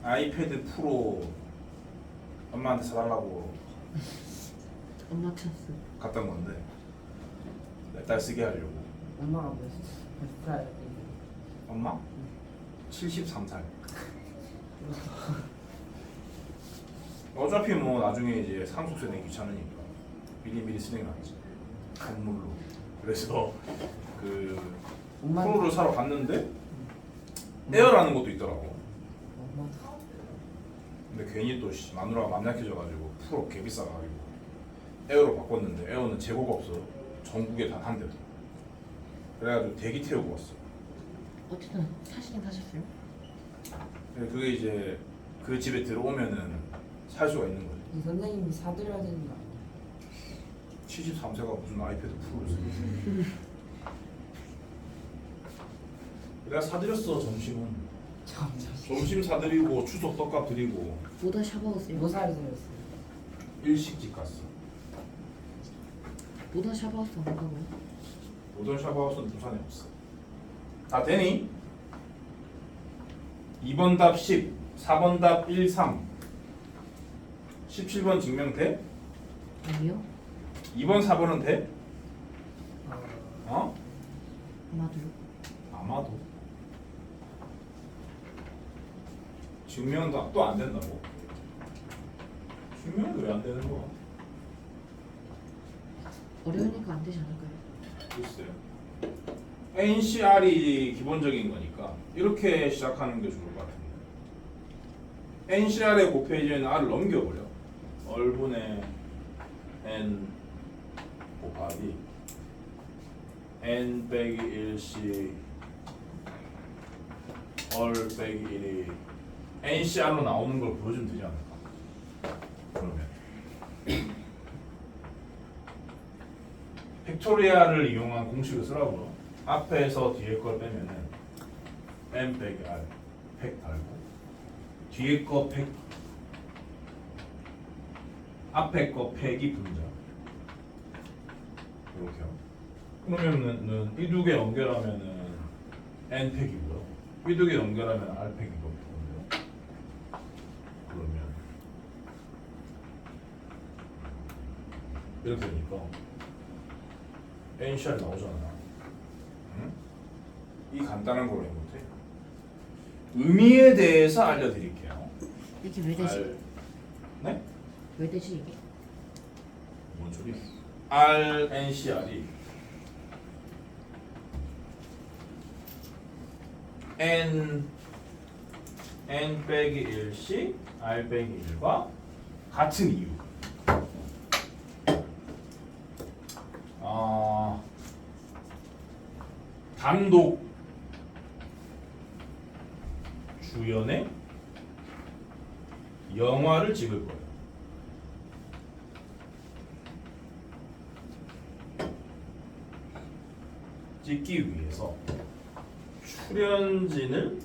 Speaker 1: 아이패드 프로 엄마한테 사달라고
Speaker 3: 엄마 찬스.
Speaker 1: 갔던 건데 내 딸 쓰게 하려고.
Speaker 3: 엄마가 몇 살?
Speaker 1: 엄마? 73살. 어차피 뭐 나중에 이제 상속세 내기 귀찮으니까 미리미리 쓰는 게 낫지. 선물로. 그래서 그
Speaker 3: 엄마.
Speaker 1: 프로를 사러 갔는데 에어라는 것도 있더라고.
Speaker 3: 엄마.
Speaker 1: 근데 괜히 또 마누라가 맘 약해져가지고 프로 개 비싸가지고 에어로 바꿨는데 에어는 재고가 없어. 전국에 단 한 대도. 그래가지고 대기 태우고 왔어.
Speaker 3: 어쨌든 사시긴 사셨어요?
Speaker 1: 근데 그게 이제 그 집에 들어오면은 살 수가 있는 거지.
Speaker 3: 이 선생님이 사드려야 되는 거 아니에요?
Speaker 1: 73세가 무슨 아이패드 프로를 쓰고. 내가 사드렸어 점심은. 점심 사드리고 추석 떡값 드리고
Speaker 3: 보다 샤바우스요? 뭐 사드렸어요?
Speaker 1: 일식집 갔어.
Speaker 3: 보다 샤바우스 안 가고요?
Speaker 1: 모던 샤바우스는 부산에 없어. 다 되니? 2번 답 10, 4번 답 1, 3, 17번 증명 돼?
Speaker 3: 아니요?
Speaker 1: 2번, 4번은 돼? 어?
Speaker 3: 아마도요?
Speaker 1: 아마도. 증명은 또 안 된다고? 증명은 왜 안 되는 거야?
Speaker 3: 어려우니까 안 되지 않을까요?
Speaker 1: 글쎄요. NCR이 기본적인 거니까 이렇게 시작하는 게 좋을 것 같은데. NCR의 곱페이지에는 R을 넘겨버려. 얼분의 N 곱하기 N 빼기 1C 얼 빼기 1이 NCR로 나오는 걸 보여주면 되지 않을까? 그러면 팩토리얼을 이용한 공식을 쓰라고요. 앞에서 뒤에 걸 빼면은 n 빼기 r 팩 달고 뒤에 거 팩 앞에 거 팩이 분자 이렇게요. 그러면은 이 두 개 연결하면은 n 팩이고요. 이 두 개 연결하면 r 팩이거든요. 그러면 이렇게 되니까 NCR 나오잖아. 응? 이 간단한 걸 왜 못해? 의미에 대해서 알려드릴게요.
Speaker 3: 이게 왜 되지?
Speaker 1: R, 네?
Speaker 3: 왜 되지 이게?
Speaker 1: 뭔 소리야? RNCR이 N 빼기 1씩 R 빼기 1과 같은 이유. 단독 주연의 영화를 찍을 거예요. 찍기 위해서 출연진을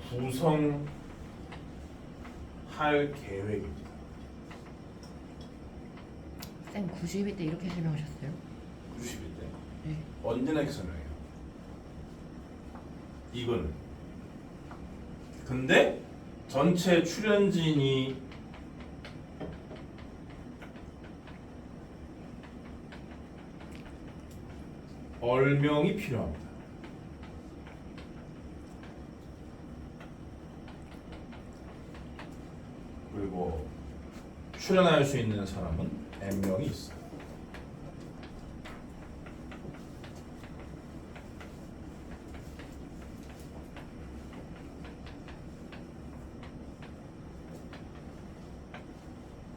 Speaker 1: 구성할 계획입니다.
Speaker 3: 쌤 90일 때 이렇게 설명하셨어요?
Speaker 1: 90일 때
Speaker 3: 네.
Speaker 1: 언제나 이렇게 설명해요. 이거는 근데 전체 출연진이 얼명이 필요합니다. 그리고 출연할 수 있는 사람은 n명이 있어요.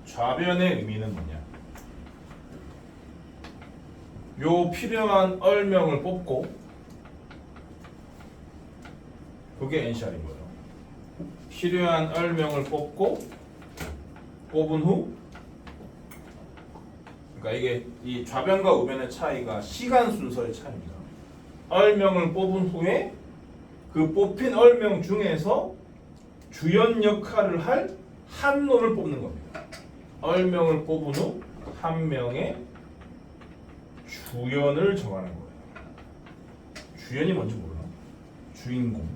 Speaker 1: 좌변의 의미는 뭐냐? 요 필요한 얼명을 뽑고 그게 NCR인 거예요. 필요한 얼명을 뽑고 뽑은 후 그러니까 이게 이 좌변과 우변의 차이가 시간 순서의 차이입니다. 얼명을 뽑은 후에 그 뽑힌 얼명 중에서 주연 역할을 할 한 놈을 뽑는 겁니다. 얼명을 뽑은 후 한 명의 주연을 정하는 거예요. 주연이 뭔지 몰라? 주인공.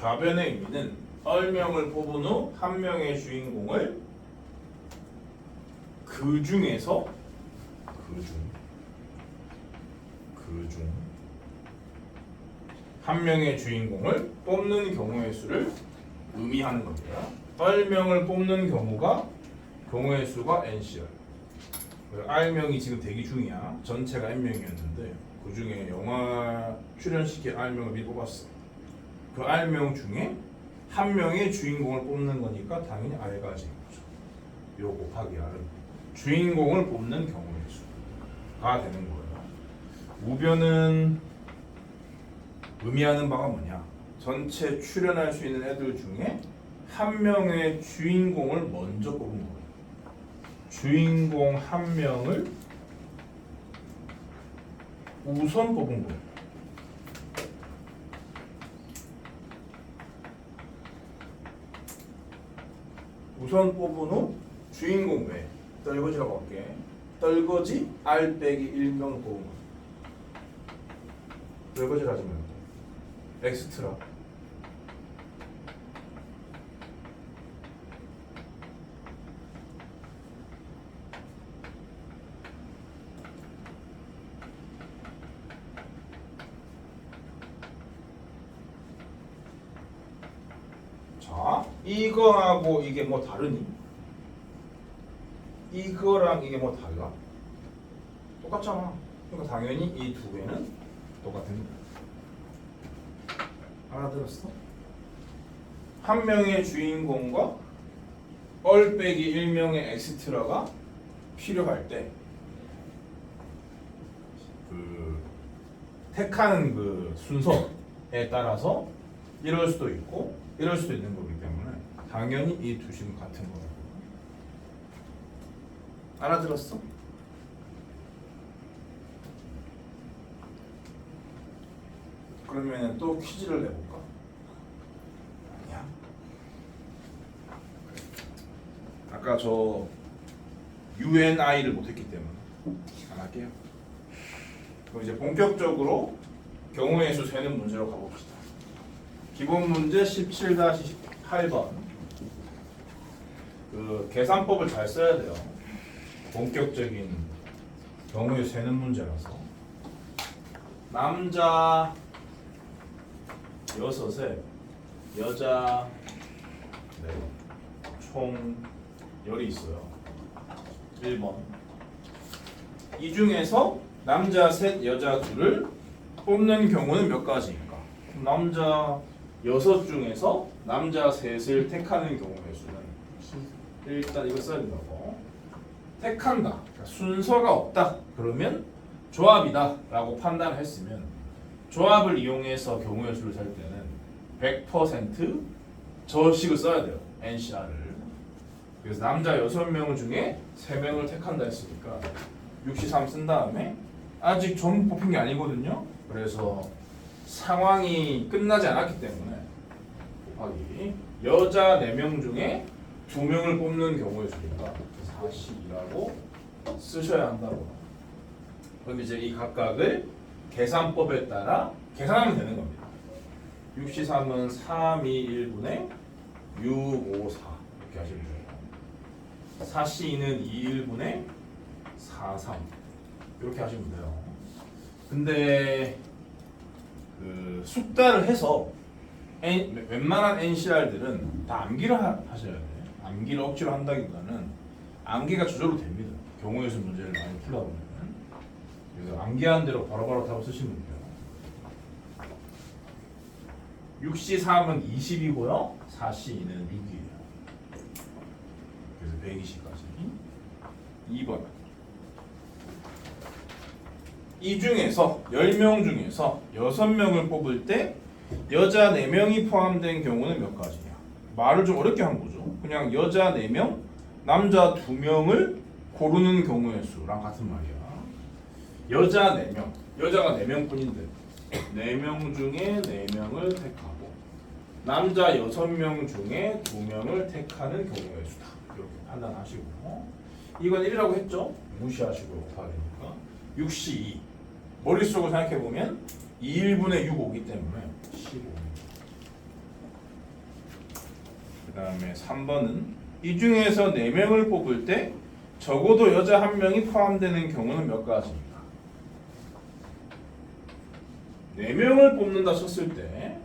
Speaker 1: 좌변의 의미는 얼명을 뽑은 후 한 명의 주인공을 그 중에서 한 명의 주인공을 뽑는 경우의 수를 의미하는 겁니다. 얼명을 뽑는 경우가 경우의 수가 NCR. R명이 지금 대기 중이야. 전체가 N명이었는데 그 중에 영화 출연시킬 R명을 미리 뽑았어. 그 R명 중에 한 명의 주인공을 뽑는 거니까 당연히 R가 지금 거죠. 요 곱하기 R은 주인공을 뽑는 경우의 수가 되는 거예요. 우변은 의미하는 바가 뭐냐? 전체 출연할 수 있는 애들 중에 한 명의 주인공을 먼저 뽑은 거예요. 주인공 한 명을 우선 뽑은 거예요. 우선 뽑은 후 주인공 외 떨거지라고 할게. 떨거지 R 빼기 1명을 뽑은 거예요. 떨거지를 하지 말고 엑스트라. 자, 이거하고 이게 뭐 다르니? 이거랑 이게 뭐 달라? 똑같잖아. 그러니까 당연히 이 두 개는 똑같은 거야. 알아들었어? 한 명의 주인공과 얼 빼기 1명의 엑스트라가 필요할 때 그 택하는 그 순서에 따라서 이럴 수도 있고 이럴 수도 있는 거기 때문에 당연히 이 두 식은 같은 거예요. 알아들었어? 그러면 또 퀴즈를 내볼까? 아니야. 아까 저 UNI를 못했기 때문에 안 할게요. 그럼 이제 본격적으로 경우의 수 세는 문제로 가봅시다. 기본 문제 17-8번. 그 계산법을 잘 써야 돼요. 본격적인 경우의 수 세는 문제라서. 남자 6에 여자 4, 총 10이 있어요. 1번. 이 중에서 남자 셋, 여자 둘을 뽑는 경우는 몇 가지일까? 남자 6 중에서 남자 3을 택하는 경우의 수는 일단 이거 써야 된다고. 택한다. 그러니까 순서가 없다. 그러면 조합이다 라고 판단을 했으면 조합을 이용해서 경우의 수를 살 때는 100% 저 식을 써야 돼요. NCR을. 그래서 남자 6명 중에 3명을 택한다 했으니까 63 쓴 다음에 아직 전부 뽑힌 게 아니거든요. 그래서 상황이 끝나지 않았기 때문에 여기 여자 4명 중에 2명을 뽑는 경우의 수니까 42라고 쓰셔야 한다고. 그럼 이제 이 각각을 계산법에 따라 계산하면 되는 겁니다. 63은 3, 2, 1분의 6, 5, 4 이렇게 하시면 돼요. 42는 2, 1분의 4, 3 이렇게 하시면 돼요. 근데 그 숙달을 해서 웬만한 NCR들은 다 암기를 하셔야 돼요. 암기를 억지로 한다기보다는 암기가 저절로 됩니다. 경우의 수 문제를 많이 풀다 보면. 그래서 암기한 대로 바로바로 답을 쓰시면 돼요. 63은 20이고요. 42는 6이에요. 그래서 120까지. 2번. 이 중에서 10명 중에서 6명을 뽑을 때 여자 4명이 포함된 경우는 몇 가지냐? 말을 좀 어렵게 한 거죠. 그냥 여자 4명, 남자 2명을 고르는 경우의 수랑 같은 말이야. 여자 4명, 여자가 4명뿐인데 4명 중에 4명을 택하고 남자 6명 중에 2명을 택하는 경우의 수다. 이렇게 판단하시고 이건 1이라고 했죠? 무시하시고 곱하기니까 62 머릿속으로 생각해보면 2일분의 6 오기 때문에 15입니다. 그 다음에 3번은 이 중에서 4명을 뽑을 때 적어도 여자 1명이 포함되는 경우는 몇 가지입니까? 4명을 뽑는다 쳤을 때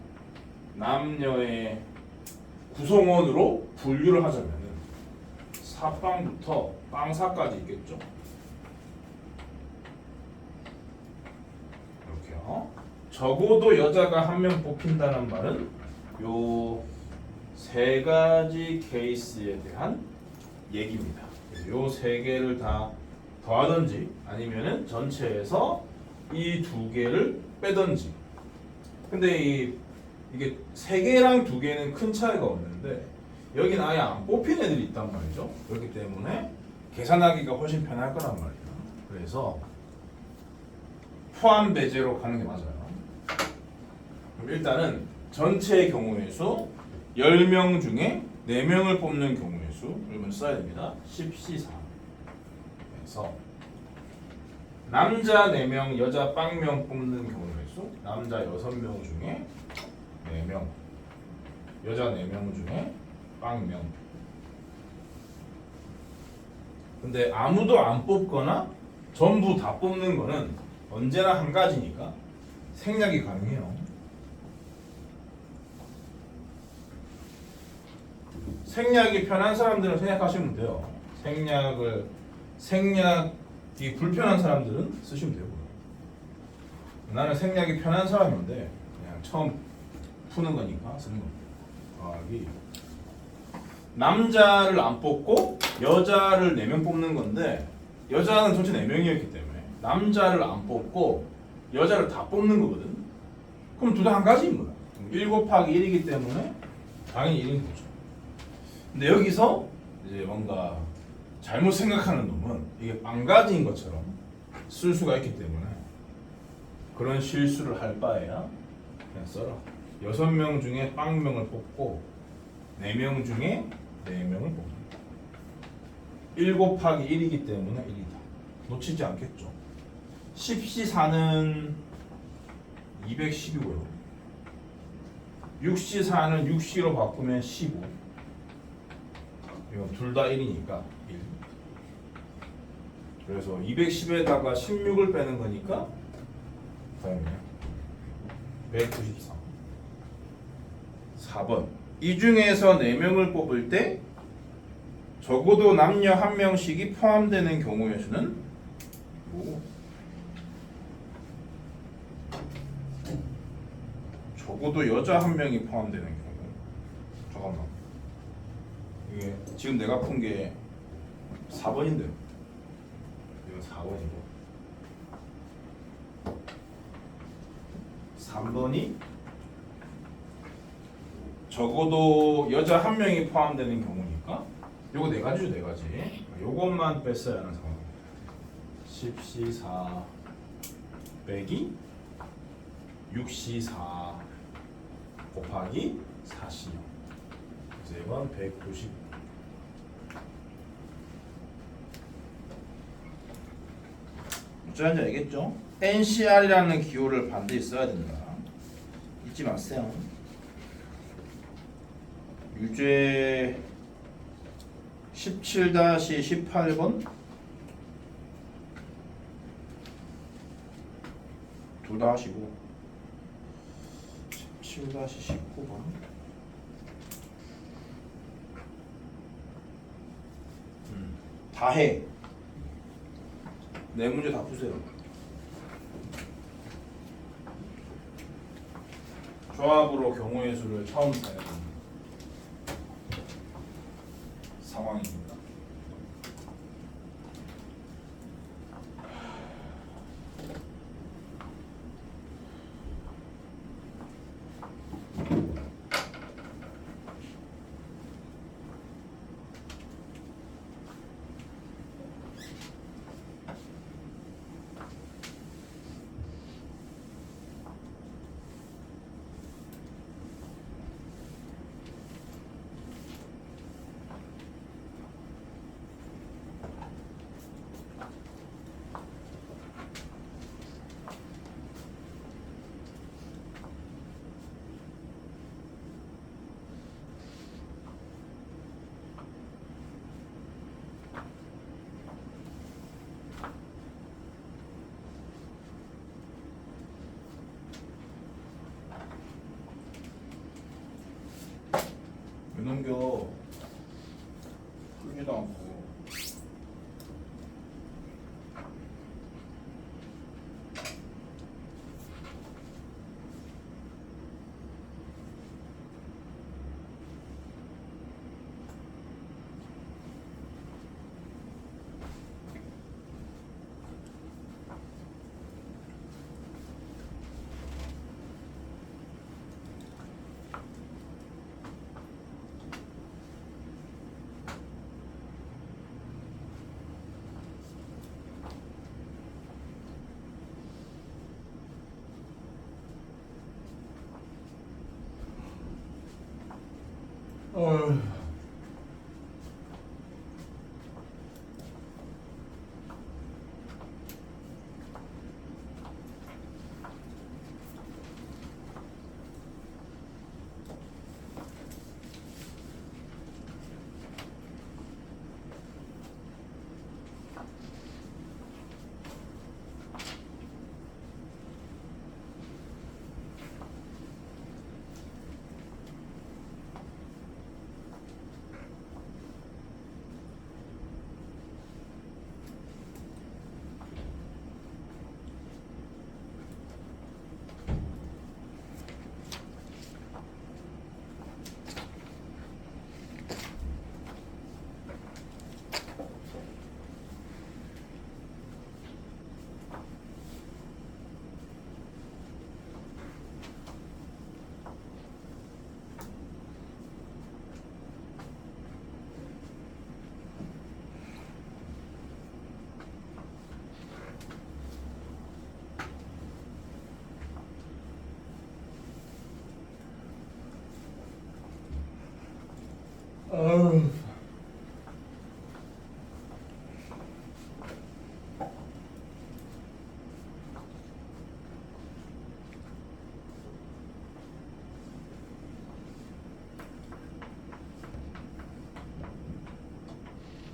Speaker 1: 남녀의 구성원으로 분류를 하자면 사빵부터 빵사까지 있겠죠. 이렇게요. 적어도 여자가 1명 뽑힌다는 말은 요 3가지 케이스에 대한 얘기입니다. 요 3개를 다 더하든지 아니면은 전체에서 이 2개를 빼든지. 근데 이게 3개랑 2개는 큰 차이가 없는데 여기는 아예 안 뽑힌 애들이 있단 말이죠. 그렇기 때문에 계산하기가 훨씬 편할 거란 말이에요. 그래서 포함 배제로 가는 게 맞아요. 그럼 일단은 전체의 경우의 수 10명 중에 4명을 뽑는 경우의 수를 먼저 써야 됩니다. 10C4 그래서 남자 4명, 여자 빵명 뽑는 경우의 수 남자 6명 중에 4명 여자 4명 중에 빵명. 근데 아무도 안 뽑거나 전부 다 뽑는 거는 언제나 한 가지니까 생략이 가능해요. 생략이 편한 사람들은 생략하시면 돼요. 생략이 불편한 사람들은 쓰시면 되고요. 나는 생략이 편한 사람인데 그냥 처음 푸는 거니까 쓰는 겁니다. 더하기 남자를 안 뽑고 여자를 4명 뽑는 건데 여자는 전체 4명이었기 때문에 남자를 안 뽑고 여자를 다 뽑는 거거든. 그럼 둘 다 한 가지인 거야. 1 곱하기 1이기 때문에 당연히 1인 거죠. 근데 여기서 이제 뭔가 잘못 생각하는 놈은 이게 빵가지인 것처럼 쓸 수가 있기 때문에 그런 실수를 할 바에야 그냥 써라. 6명 중에 빵명을 뽑고 4명 중에 4명을 뽑는다. 1 곱하기 1이기 때문에 1이다. 놓치지 않겠죠. 10C4는 210이고요. 6C4는 6C로 바꾸면 15. 이건 둘 다 1이니까 1. 그래서 210에다가 16을 빼는 거니까 다음에 193. 4번. 이 중에서 4명을 뽑을 때 적어도 남녀 1명씩이 포함되는 경우의 수는 뭐? 적어도 여자 한 명이 포함되는 경우. 잠깐만. 이게 지금 내가 푼 게 4번인데. 이건 4번이고. 3번이 적어도 여자 한 명이 포함되는 경우니까 요거 네 가지죠, 네 가지. 요것만 뺐어야 하는 상황. 10C4 빼기 6C4 곱하기 4C0. 그래서 이건 190. 어쩌는지 알겠죠? NCR이라는 기호를 반드시 써야 된다. 잊지 마세요. 유제 17-18번 둘 다 하시고 17-19번 다 해. 네 문제 다 푸세요. 조합으로 경우의 수를 처음 써야 됩니다. 상황입니다. 왜 넘겨? 풀지도 않고.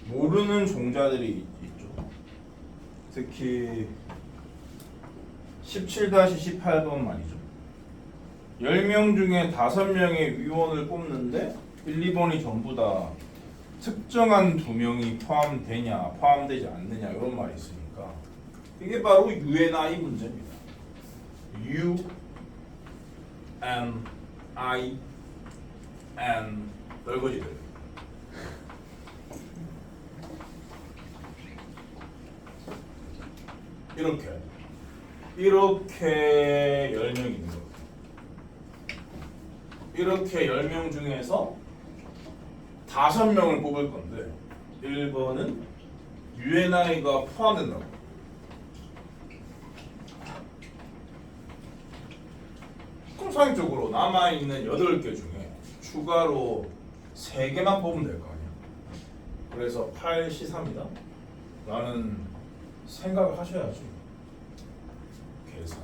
Speaker 1: 모르는 종자들이 있죠. 특히 17-18번 말이죠. 10명 중에 5명의 위원을 뽑는데 1, 2번이 전부 다 특정한 2명이 포함되냐 포함되지 않느냐 이런 말이 있으니까 이게 바로 U&I 문제입니다. U N, I, N 넓어지들. 이렇게 10명이 있는 거. 이렇게 10명 중에서 5명을 뽑을 건데 1번은 UNI가 포함된다고. 그럼 상식적으로 남아있는 8개 중에 추가로 3개만 뽑으면 될 거 아니야. 그래서 8, C3이다 라는 생각을 하셔야지. 계산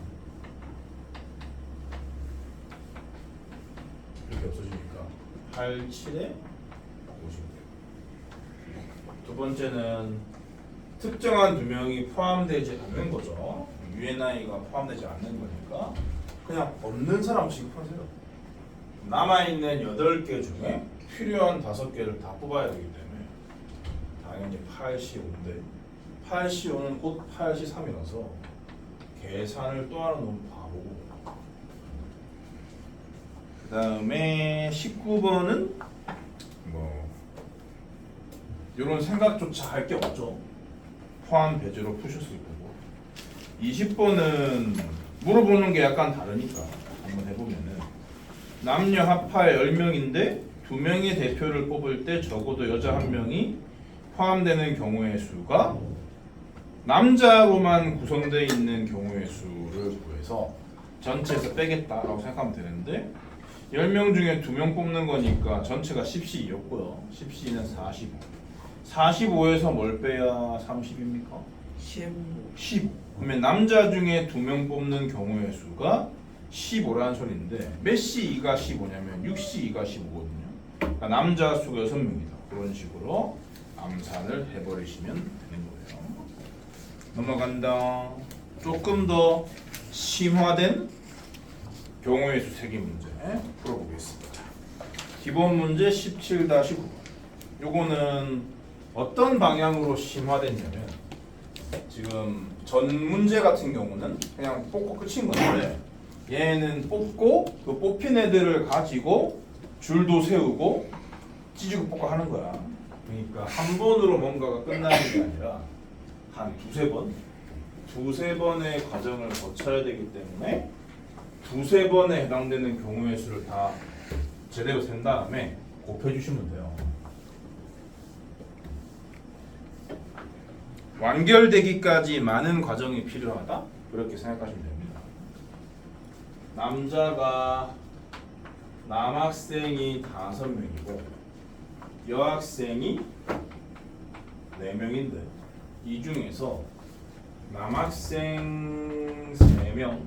Speaker 1: 이렇게 없어지니까 8, 7에 50개. 두 번째는 특정한 2명이 포함되지 않는 거죠. UNI가 포함되지 않는 거니까 그냥 없는 사람 취급하세요. 남아있는 8개 중에 필요한 5개를 다 뽑아야 되기 때문에 당연히 8C5인데 8C5는 곧 8C3이라서 계산을 또 하나 넣으면 바보고. 그 다음에 19번은 뭐 이런 생각조차 할 게 없죠. 포함 배제로 푸실 수 있고. 20번은 물어보는 게 약간 다르니까 한번 해보면은 남녀 합할 10명인데 2명의 대표를 뽑을 때 적어도 여자 1명이 포함되는 경우의 수가 남자로만 구성되어 있는 경우의 수를 구해서 전체에서 빼겠다라고 생각하면 되는데 10명 중에 2명 뽑는 거니까 전체가 10C였고요. 10C는 45. 45에서 뭘 빼야 30입니까? 15. 그러면 남자 중에 2명 뽑는 경우의 수가 15라는 소리인데 몇 C2가 15냐면 6C2가 15거든요. 그러니까 남자 수가 6명이다. 그런 식으로 암산을 해버리시면 되는 거예요. 넘어간다. 조금 더 심화된 경우의 수 세기 문제 풀어보겠습니다. 기본 문제 17-9번. 요거는 어떤 방향으로 심화됐냐면 지금 전 문제 같은 경우는 그냥 뽑고 끝인 건데 얘는 뽑고 그 뽑힌 애들을 가지고 줄도 세우고 찢고 뽑고 하는 거야. 그러니까 한 번으로 뭔가가 끝나는 게 아니라 한 두세 번의 과정을 거쳐야 되기 때문에 두세 번에 해당되는 경우의 수를 다 제대로 센 다음에 곱해주시면 돼요. 완결되기까지 많은 과정이 필요하다? 그렇게 생각하시면 됩니다. 남학생이 5명이고 여학생이 4명인데 이 중에서 남학생 3명,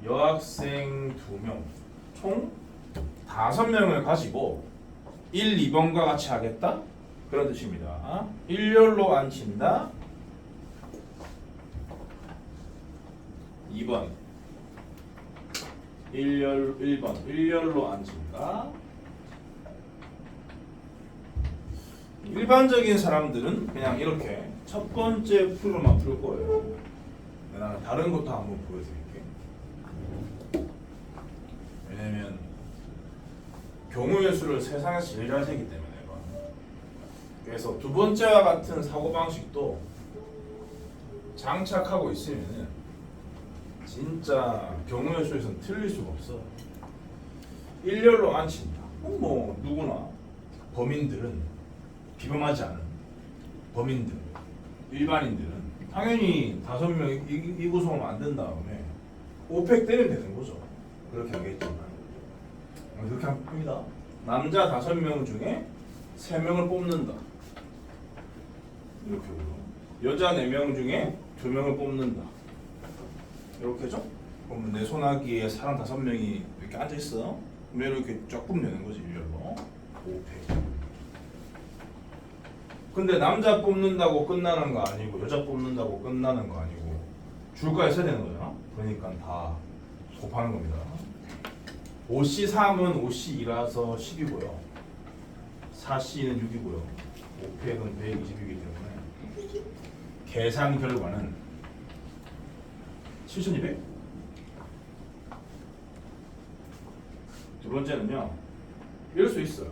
Speaker 1: 여학생 2명, 총 5명을 가지고 1, 2번과 같이 하겠다? 그런 뜻입니다. 일렬로 앉힌다. 2번 1번 일렬로 앉힌다. 일반적인 사람들은 그냥 이렇게 첫 번째 풀로만 풀 거예요. 나는 다른 것도 한번 보여드릴게. 왜냐면 경우의 수를 세상에서 제일 잘 세기 때문에. 그래서 두 번째와 같은 사고방식도 장착하고 있으면은 진짜 경우의 수에서는 틀릴 수가 없어. 일렬로 앉힌다. 뭐 누구나 범인들은 비범하지 않은 범인들, 일반인들은 당연히 5명 이 구성을 만든 다음에 5팩 때리면 되는 거죠. 그렇게 하겠지만 그렇게 합니다. 남자 5명 중에 3명을 뽑는다. 이렇게고요. 여자 4명 중에 2명을 뽑는다. 이렇게죠? 그럼 내 손아귀에 사람 5명이 이렇게 앉아 있어. 그럼 이렇게 쫙 뽑는 거지 일렬로. 5팩. 근데 남자 뽑는다고 끝나는 거 아니고 여자 뽑는다고 끝나는 거 아니고 줄까지 써야 되는 거잖아. 그러니까 다 곱하는 겁니다. 5C3은 5C2라서 10이고요. 4C는 6이고요. 5팩은 120이기 때문에 계산 결과는 7200. 두 번째는요. 이럴 수 있어요.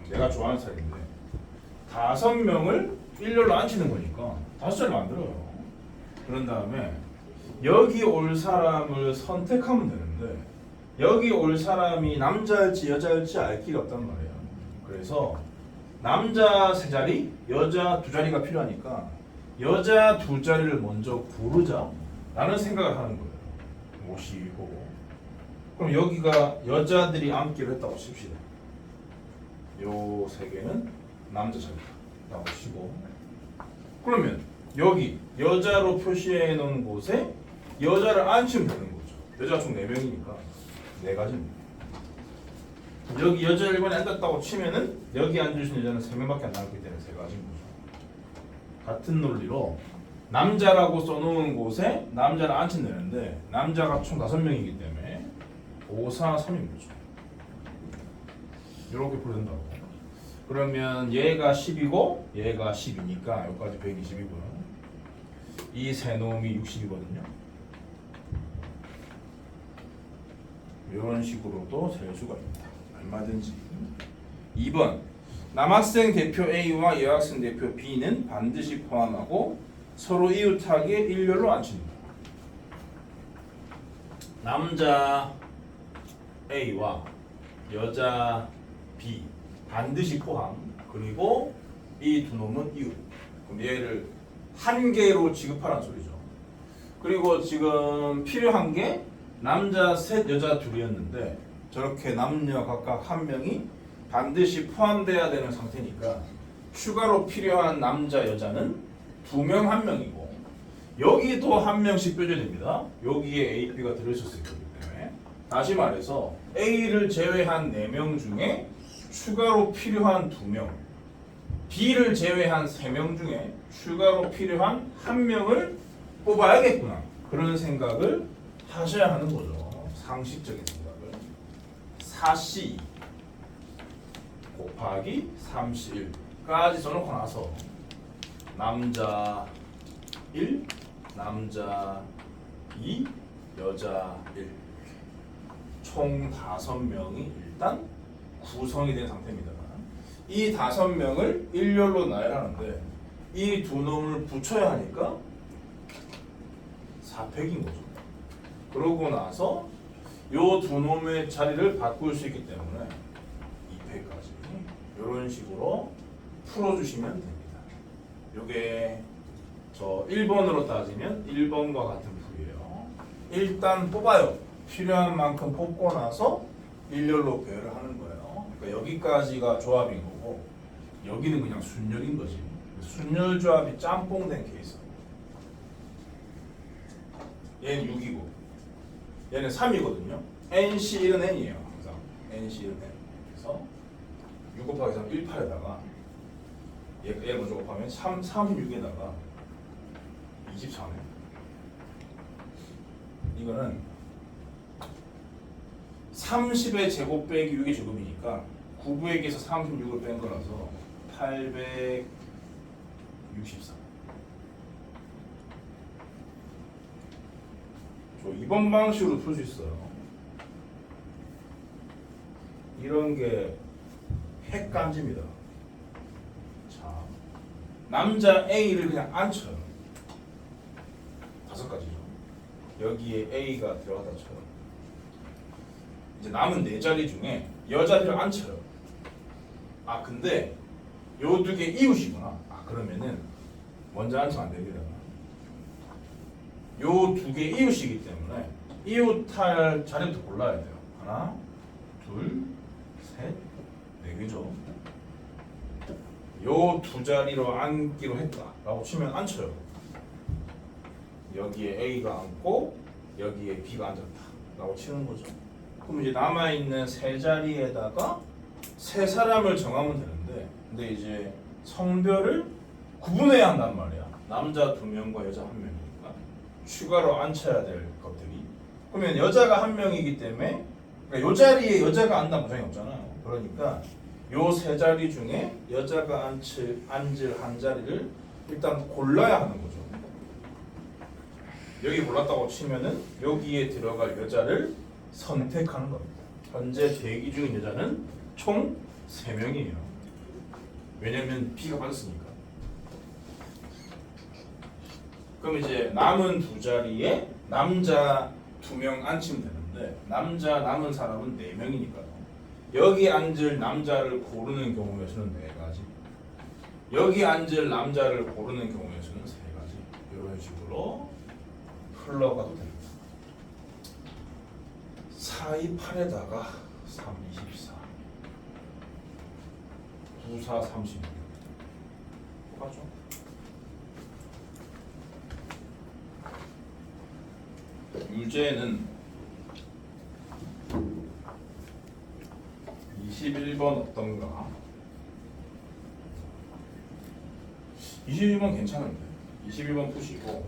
Speaker 1: 내가 좋아하는 스타일인데 5명을 일렬로 앉히는 거니까 5자를 만들어요. 그런 다음에 여기 올 사람을 선택하면 되는데 여기 올 사람이 남자일지 여자일지 알 길이 없단 말이에요. 그래서 남자 3자리, 여자 2자리가 필요하니까 여자 2자리를 먼저 고르자 라는 생각을 하는 거예요. 모시고 그럼 여기가 여자들이 앉기로 했다고 칩시다. 요 3개는 남자 자리라고 치고 그러면 여기 여자로 표시해 놓은 곳에 여자를 앉히면 되는 거죠. 여자가 총 4명이니까 4가지입니다. 여기 여자 1번에 앉았다고 치면은 여기 앉을 수 있는 여자는 3명밖에 안 남기 때문에 3가지인 거죠. 같은 논리로 남자라고 써놓은 곳에 남자를 앉히면 되는데 남자가 총 5명이기 때문에 5, 4, 3인 거죠. 이렇게 풀어준다고. 그러면 얘가 10이고 얘가 10이니까 여기까지 120이고요. 이 세 놈이 60이거든요. 이런 식으로도 셀 수가 있다. 얼마든지. 2번 남학생 대표 A와 여학생 대표 B는 반드시 포함하고 서로 이웃하게 일렬로 앉힌다. 남자 A와 여자 B 반드시 포함. 그리고 이 두 놈은 이웃. 그럼 얘를 한 개로 취급하라는 소리죠. 그리고 지금 필요한 게 남자 셋, 여자 둘이었는데 저렇게 남녀 각각 한 명이 반드시 포함돼야 되는 상태니까 추가로 필요한 남자, 여자는 2명, 1명이고 여기도 1명씩 빼줘야 됩니다. 여기에 A, B가 들어있었을 거기 때문에 다시 말해서 A를 제외한 4명 중에 추가로 필요한 2명 B를 제외한 3명 중에 추가로 필요한 1명을 뽑아야겠구나 그런 생각을 하셔야 하는 거죠. 상식적인 생각을 4C 곱하기 31까지 써놓고 나서 남자 1, 남자 2, 여자 1 총 5명이 일단 구성이 된 상태입니다. 이 5명을 일렬로 나열하는데 이 두 놈을 붙여야 하니까 4팩인 거죠. 그러고 나서 요 두 놈의 자리를 바꿀 수 있기 때문에 2팩까지 이런 식으로 풀어주시면 됩니다. 요게 저 1번으로 따지면 1번과 같은 풀이에요. 일단 뽑아요. 필요한 만큼 뽑고 나서 일렬로 배열을 하는 거예요. 그러니까 여기까지가 조합인 거고 여기는 그냥 순열인 거지. 순열 조합이 짬뽕된 케이스. 얘는 6이고 얘는 3이거든요. NC1은 N이에요. 항상 NC1은 N. 그래서 6 곱하기 3 18에다가 얘 먼저 곱하면 36에다가 24네. 이거는 30의 제곱 빼기 6의 제곱이니까 900에서 36을 뺀 거라서 864. 저 이번 방식으로 풀 수 있어요. 이런 게 핵간지입니다. 자, 남자 A를 그냥 앉혀요. 5가지죠. 여기에 A가 들어가다 쳐요. 이제 남은 4자리 중에 여자들을 앉혀요. 아 근데 요 2개 이웃이구나. 아 그러면은 먼저 앉히면 안 됩니다. 요 2개 이웃이기 때문에 이웃할 자리부터 골라야 돼요. 하나, 둘, 셋, 4개죠. 요 2자리로 앉기로 했다라고 치면 앉혀요. 여기에 A가 앉고 여기에 B가 앉았다라고 치는 거죠. 그럼 이제 남아있는 3자리에다가 3사람을 정하면 되는데 근데 이제 성별을 구분해야 한단 말이야. 남자 2명과 여자 1명이니까 추가로 앉혀야 될 것들이 그러면 여자가 1명이기 때문에 그러니까 요 자리에 여자가 앉는 보장이 없잖아요. 그러니까 요 3자리 중에 여자가 앉을 한 자리를 일단 골라야 하는 거죠. 여기 골랐다고 치면은 여기에 들어갈 여자를 선택하는 겁니다. 현재 대기 중인 여자는 총 3명이에요. 왜냐면 B가 빠졌으니까. 그럼 이제 남은 두 자리에 남자 2명 앉히면 되는데 남자 남은 사람은 4명이니까요. 여기 앉을 남자를 고르는 경우의 수는 4가지. 여기 앉을 남자를 고르는 경우의 수는 3가지. 이런 식으로 흘러가도 됩니다. 4, 2, 8에다가 3, 24 9, 4, 36 똑같죠? 유제는 21번 어떤가? 21번 괜찮은데 21번 푸시고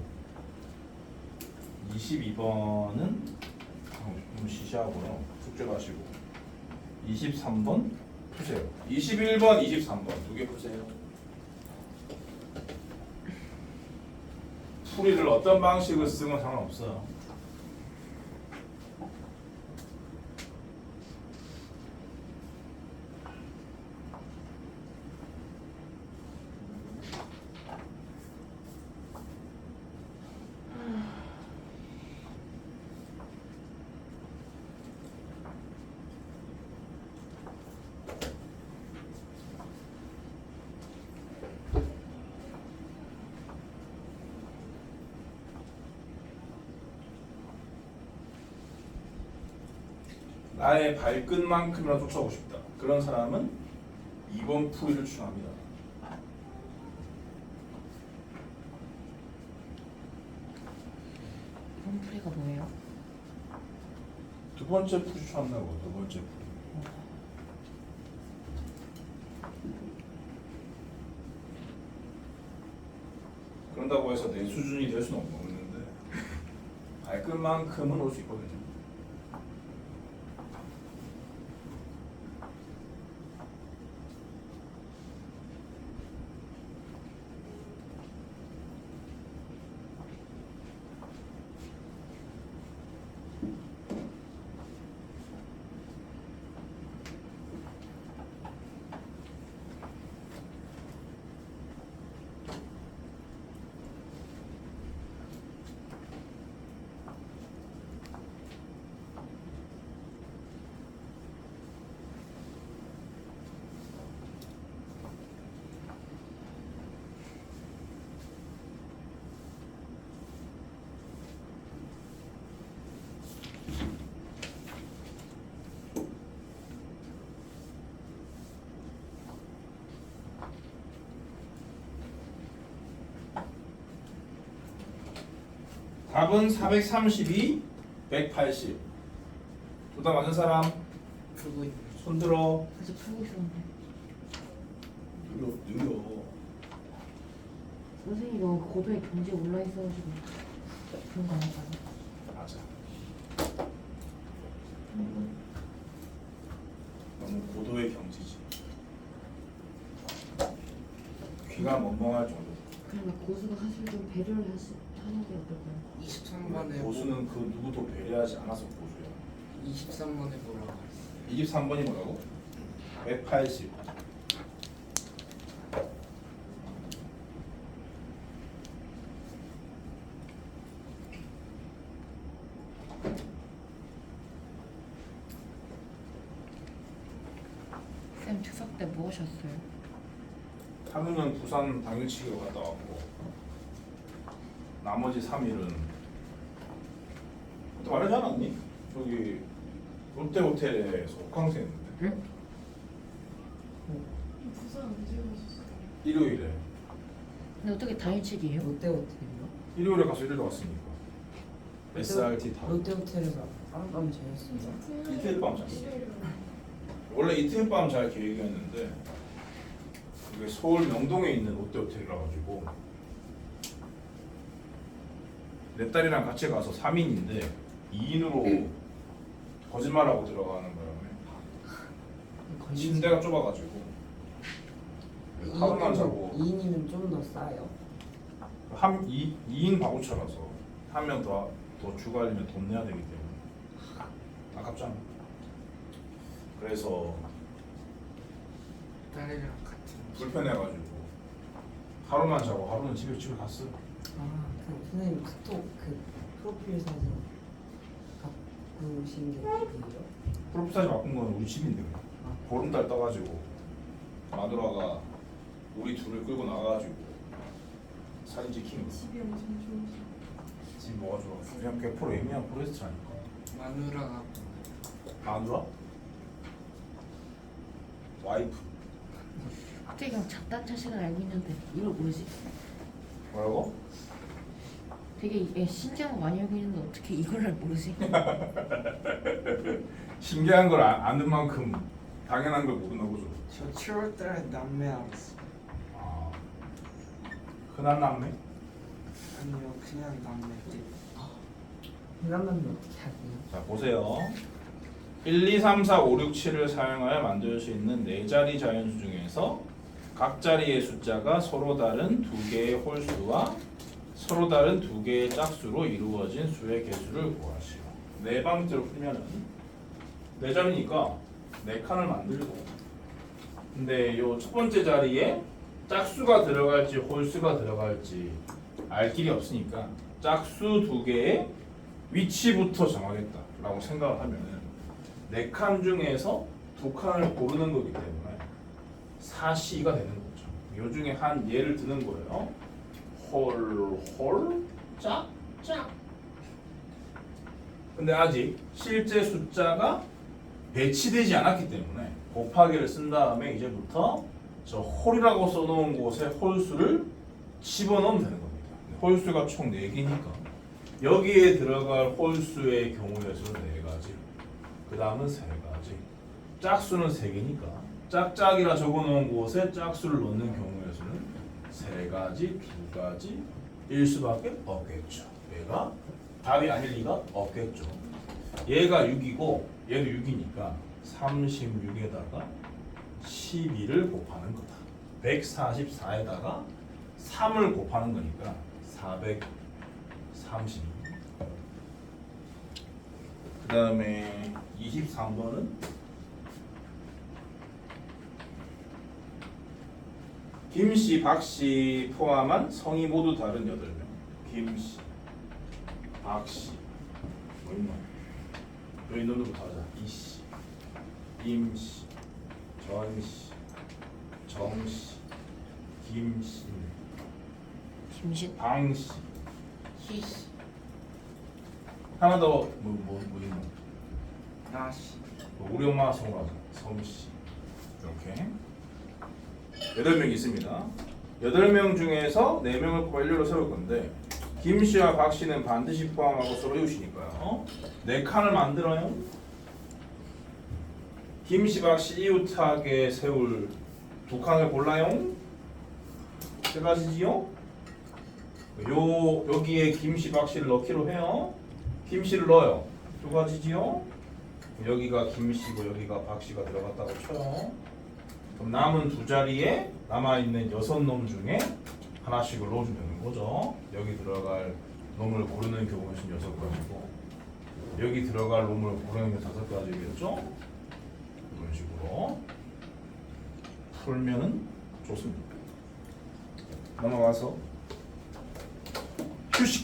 Speaker 1: 22번은 좀 시시하고요. 숙제도 하시고 23번 푸세요. 21번, 23번 두 개 푸세요. 풀이를 어떤 방식을 쓰면 상관없어요. 나의 발끝만큼이나 쫓아오고 싶다. 그런 사람은 2번 풀이를 추천합니다.
Speaker 3: 이번 풀이가 뭐예요?
Speaker 1: 두 번째 풀이 추천한다고. 두 번째 풀이. 그런다고 해서 내 수준이 될 수는 없는데 발끝만큼은 올 수 있거든요. 답은 432, 180. 둘 다 맞은 사람
Speaker 4: 풀고 있는
Speaker 1: 손 들어.
Speaker 3: 그래서 풀고 있었는데
Speaker 1: 느려.
Speaker 3: 선생님이 너무 고도의 경지에 올라 있어가지고 그런 거 아닐까요?
Speaker 1: 맞아. 너무 고도의 경지지. 귀가 멍멍할 정도.
Speaker 3: 그러면 고수가 사실 좀 배려를 하는 게 어떨까요?
Speaker 4: 23번에
Speaker 1: 고수는 그 누구도 배려하지 않아서 고수야.
Speaker 4: 23번에 뭐라고 했어?
Speaker 1: 23번이 뭐라고? 180.
Speaker 3: 쌤 추석 때 뭐 하셨어요?
Speaker 1: 하루는 부산 당일치기로 갔다 왔고 나머지 3일은 그때 말하지 않았니? 여기 롯데호텔에서 호캉스 했는데
Speaker 3: 응?
Speaker 2: 부산 언제 가셨어요?
Speaker 1: 일요일에
Speaker 3: 근데 어떻게 당일치기예요?
Speaker 5: 롯데호텔이요?
Speaker 1: 일요일에 가서 일요일에 왔으니까 SRT 타고
Speaker 5: 롯데호텔에서 하룻밤 지냈어요?
Speaker 1: 이틀 밤 잤어.
Speaker 2: 일요일에
Speaker 1: 원래 이틀 밤 잘 계획이었는데 이게 서울 명동에 있는 롯데호텔이라 가지고 내 딸이랑 같이 가서 3인인데 2인으로 거짓말하고 들어가는 바람에 침대가 좁아가지고 하루만 자고
Speaker 5: 2인이면 좀 더 싸요.
Speaker 1: 2인 바구차라서 한 명 더 추가하려면 돈 내야 되기 때문에 아깝잖아. 그래서
Speaker 4: 딸이랑 같은.
Speaker 1: 불편해가지고 하루만 자고 하루는 집에 갔어.
Speaker 5: 그 선생님 카톡 그 프로필 사진 바꾸신 게 어디예요?
Speaker 1: 프로필 사진 바꾼 건 우리 집인데 그냥. 보름달 떠가지고 마누라가 우리 둘을 끌고 나가가지고 사진 찍힌 거.
Speaker 2: 집이 엄청 좋으시고.
Speaker 1: 집 뭐가 좋아? 그냥 100% 예민한 포레스트라니까.
Speaker 4: 마누라가
Speaker 1: 마누라? 와이프.
Speaker 3: 갑자기 그냥 잡단 자식을 알고 있는데 이걸 모르지?
Speaker 1: 뭐라고?
Speaker 3: 되게 얘 신기한 거 많이 알고 있는데 어떻게 이걸 모르지?
Speaker 1: 신기한 걸 아는 만큼 당연한 걸 모르나 보죠.
Speaker 4: 저 7월달에 남매 알았어.
Speaker 1: 아, 흔한 남매?
Speaker 4: 아니요 그냥 남매.
Speaker 5: 회장님은 어떻게 하세요?
Speaker 1: 자 보세요. 1, 2, 3, 4, 5, 6, 7을 사용하여 만들 수 있는 4자리 자연수 중에서 각 자리의 숫자가 서로 다른 두 개의 홀수와 서로 다른 두 개의 짝수로 이루어진 수의 개수를 구하시오. 네 방식대로 풀면은 4자리니까 4칸을 만들고, 근데 요 첫 번째 자리에 짝수가 들어갈지 홀수가 들어갈지 알 길이 없으니까 짝수 두 개의 위치부터 정하겠다라고 생각을 하면은 4칸 중에서 2칸을 고르는 거기 때문에 사시가 되는 거죠. 요 중에 한 예를 드는 거예요. 홀, 짝. 근데 아직 실제 숫자가 배치되지 않았기 때문에 곱하기를 쓴 다음에 이제부터 저 홀이라고 써놓은 곳에 홀수를 집어넣으면 되는 겁니다. 홀수가 총 4개니까 여기에 들어갈 홀수의 경우의 수는 4가지, 그 다음은 3가지, 짝수는 3개니까 짝짝이라 적어놓은 곳에 짝수를 넣는 경우의 수는 3가지, 2가지 일 수밖에 없겠죠. 얘가 답이 아닐 리가 없겠죠. 얘가 6이고 얘도 6이니까 36에다가 12를 곱하는 거다. 144에다가 3을 곱하는 거니까 430. 그 다음에 23번은 김씨, 박씨 포함한 성이 모두 다른 8명. 김씨, 박씨, 뭐 있나? 요 인원으로부터 하자. 이씨, 임씨, 전씨, 정씨, 김씨,
Speaker 3: 김신
Speaker 1: 방씨.
Speaker 3: 희씨
Speaker 1: 하나 더 뭐 있나?
Speaker 4: 나시.
Speaker 1: 우리 엄마 성으로 하자. 성씨. 이렇게 8명이 있습니다. 8명 중에서 4명을 관료로 세울 건데 김씨와 박씨는 반드시 포함하고 서로 이웃이니까요. 4칸을 만들어요. 김씨, 박씨 이웃하게 세울 2칸을 골라요. 3가지지요. 여기에 김씨, 박씨를 넣기로 해요. 김씨를 넣어요. 2가지지요. 여기가 김씨고 여기가 박씨가 들어갔다고 쳐요. 그럼 남은 2자리에 남아있는 6놈 중에 하나씩을 넣어주면 되는 거죠. 여기 들어갈 놈을 고르는 경우는 6가지고 여기 들어갈 놈을 고르는 게 5가지겠죠. 이런 식으로 풀면은 좋습니다. 넘어가서 휴식.